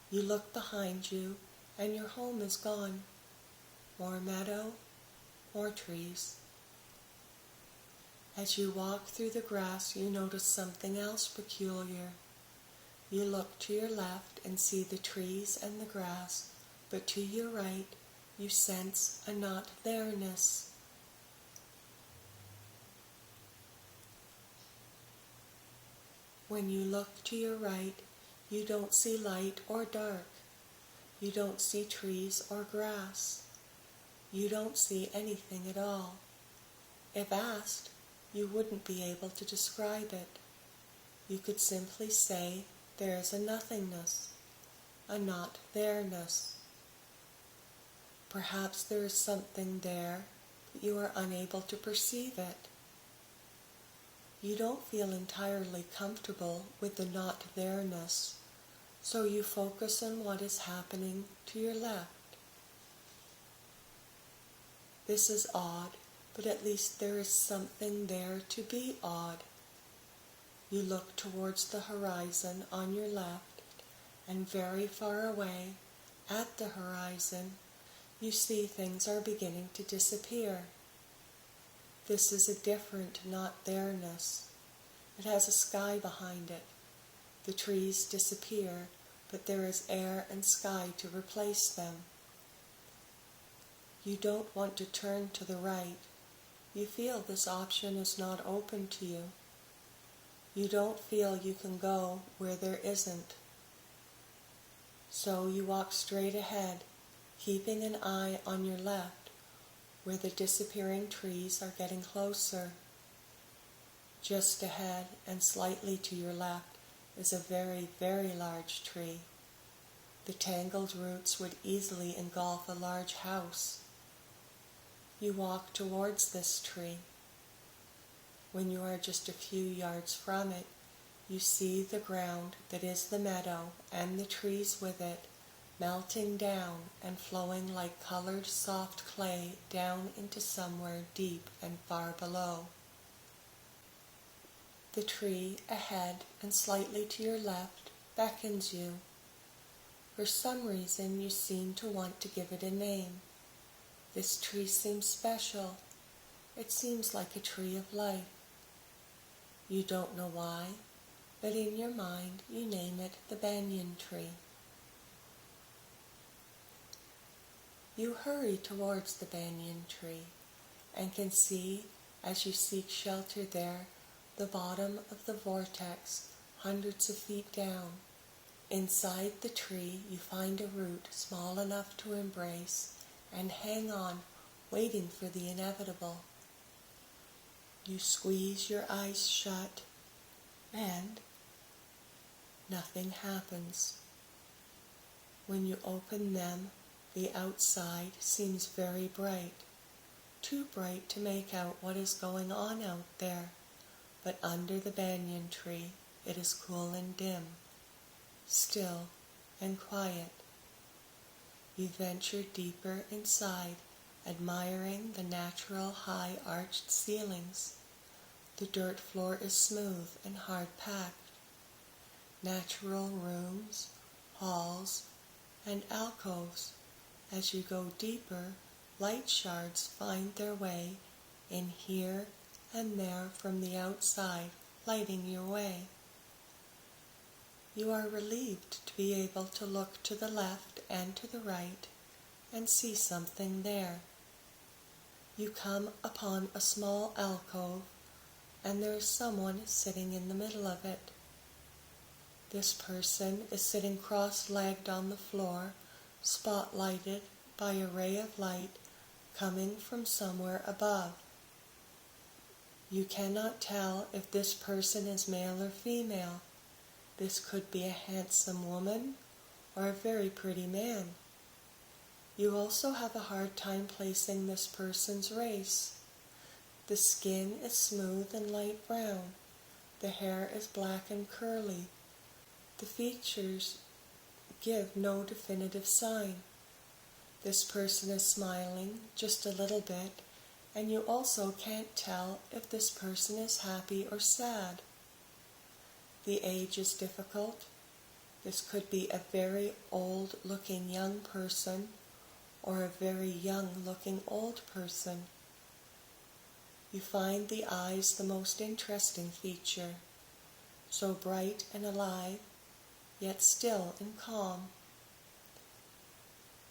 You look behind you, and your home is gone. More meadow, more trees. As you walk through the grass, you notice something else peculiar. You look to your left and see the trees and the grass, but to your right, you sense a not-there-ness. When you look to your right, you don't see light or dark. You don't see trees or grass. You don't see anything at all. If asked, you wouldn't be able to describe it. You could simply say there is a nothingness, a not-there-ness. Perhaps there is something there, but you are unable to perceive it. You don't feel entirely comfortable with the not-there-ness, so you focus on what is happening to your left. This is odd, but at least there is something there to be odd. You look towards the horizon on your left, and very far away, at the horizon, you see things are beginning to disappear. This is a different not-there-ness. It has a sky behind it. The trees disappear, but there is air and sky to replace them. You don't want to turn to the right. You feel this option is not open to you. You don't feel you can go where there isn't. So you walk straight ahead, keeping an eye on your left, where the disappearing trees are getting closer. Just ahead and slightly to your left is a very, very large tree. The tangled roots would easily engulf a large house. You walk towards this tree. When you are just a few yards from it, you see the ground that is the meadow and the trees with it melting down and flowing like colored soft clay down into somewhere deep and far below. The tree ahead and slightly to your left beckons you. For some reason you seem to want to give it a name. This tree seems special. It seems like a tree of life. You don't know why, but in your mind you name it the banyan tree. You hurry towards the banyan tree and can see, as you seek shelter there, the bottom of the vortex hundreds of feet down. Inside the tree you find a root small enough to embrace and hang on, waiting for the inevitable. You squeeze your eyes shut and nothing happens. When you open them, the outside seems very bright, too bright to make out what is going on out there, but under the banyan tree it is cool and dim, still and quiet. You venture deeper inside, admiring the natural high arched ceilings. The dirt floor is smooth and hard-packed. Natural rooms, halls, and alcoves. As you go deeper, light shards find their way in here and there from the outside, lighting your way. You are relieved to be able to look to the left and to the right and see something there. You come upon a small alcove, and there is someone sitting in the middle of it. This person is sitting cross-legged on the floor, spotlighted by a ray of light coming from somewhere above. You cannot tell if this person is male or female. This could be a handsome woman or a very pretty man. You also have a hard time placing this person's race. The skin is smooth and light brown. The hair is black and curly. The features give no definitive sign. This person is smiling just a little bit, and you also can't tell if this person is happy or sad. The age is difficult. This could be a very old-looking young person or a very young-looking old person. You find the eyes the most interesting feature, so bright and alive, yet still and calm.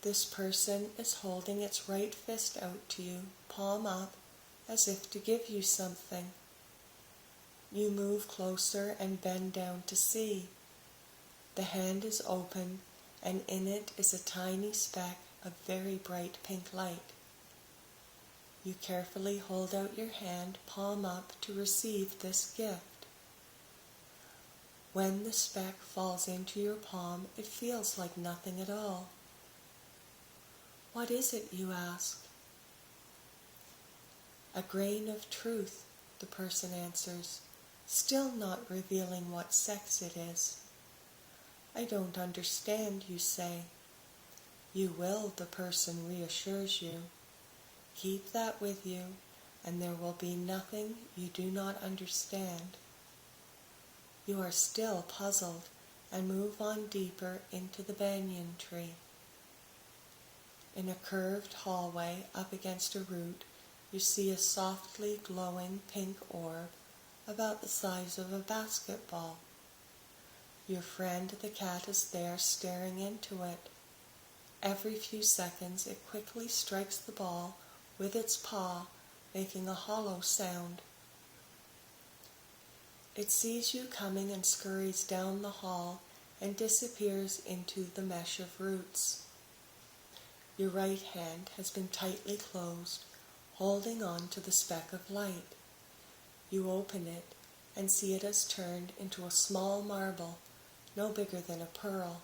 This person is holding its right fist out to you, palm up, as if to give you something. You move closer and bend down to see. The hand is open, and in it is a tiny speck of very bright pink light. You carefully hold out your hand, palm up, to receive this gift. When the speck falls into your palm, it feels like nothing at all. What is it, you ask? A grain of truth, the person answers, still not revealing what sex it is. I don't understand, you say. You will, the person reassures you. Keep that with you, and there will be nothing you do not understand. You are still puzzled and move on deeper into the banyan tree. In a curved hallway up against a root, you see a softly glowing pink orb about the size of a basketball. Your friend the cat is there staring into it. Every few seconds it quickly strikes the ball with its paw, making a hollow sound. It sees you coming and scurries down the hall and disappears into the mesh of roots. Your right hand has been tightly closed, holding on to the speck of light. You open it and see it has turned into a small marble, no bigger than a pearl.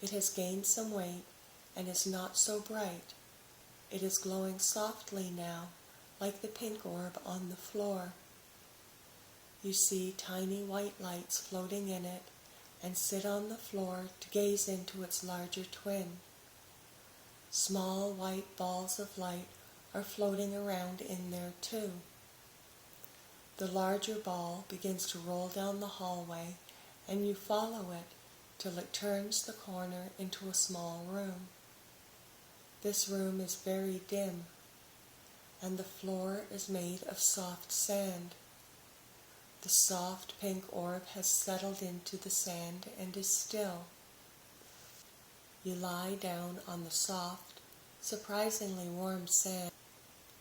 It has gained some weight and is not so bright. It is glowing softly now, like the pink orb on the floor. You see tiny white lights floating in it and sit on the floor to gaze into its larger twin. Small white balls of light are floating around in there too. The larger ball begins to roll down the hallway, and you follow it till it turns the corner into a small room. This room is very dim, and the floor is made of soft sand. The soft pink orb has settled into the sand and is still. You lie down on the soft, surprisingly warm sand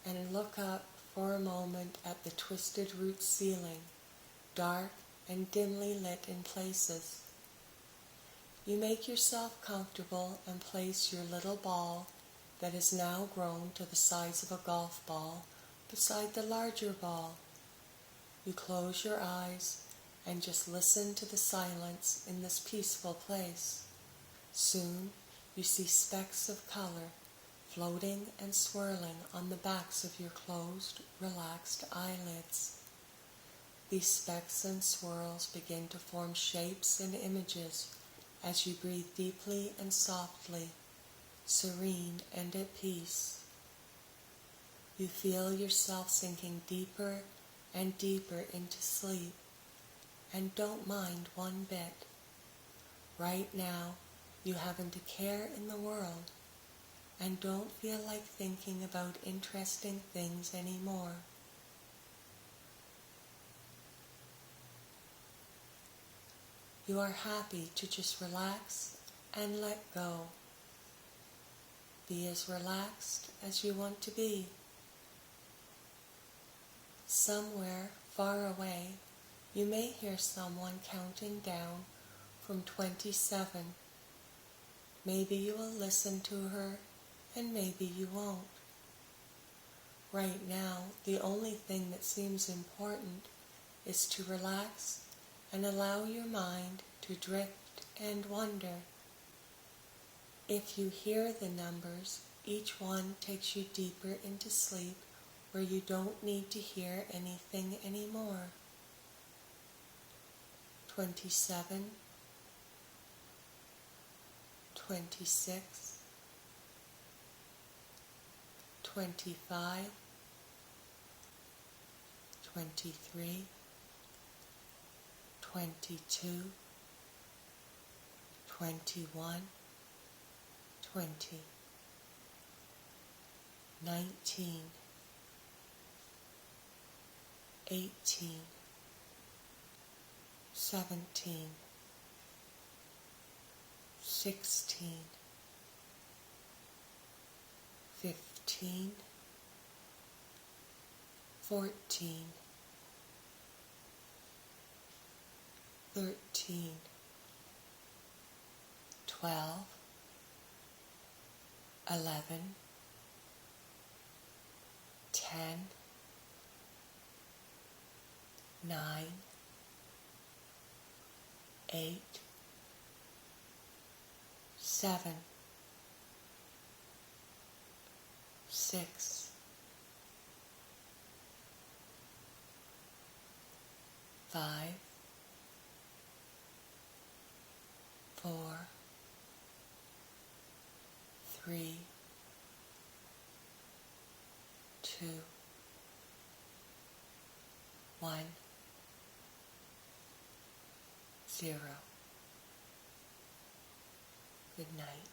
and look up for a moment at the twisted root ceiling, dark and dimly lit in places. You make yourself comfortable and place your little ball that has now grown to the size of a golf ball beside the larger ball. You close your eyes and just listen to the silence in this peaceful place. Soon you see specks of color floating and swirling on the backs of your closed, relaxed eyelids. These specks and swirls begin to form shapes and images as you breathe deeply and softly, serene and at peace. You feel yourself sinking deeper and deeper into sleep, and don't mind one bit. Right now, you haven't a care in the world, and don't feel like thinking about interesting things anymore. You are happy to just relax and let go. Be as relaxed as you want to be. Somewhere far away, you may hear someone counting down from 27. Maybe you will listen to her, and maybe you won't. Right now, the only thing that seems important is to relax and allow your mind to drift and wander. If you hear the numbers, each one takes you deeper into sleep where you don't need to hear anything anymore. 27, 26, 25, 23, 22, 21, 20, 19, 18, 17, 16, 15, 14, 13, 12, 11, 10, 9, 8, 7, 6, 5, 4, 3, 2, 1, 0. Good night.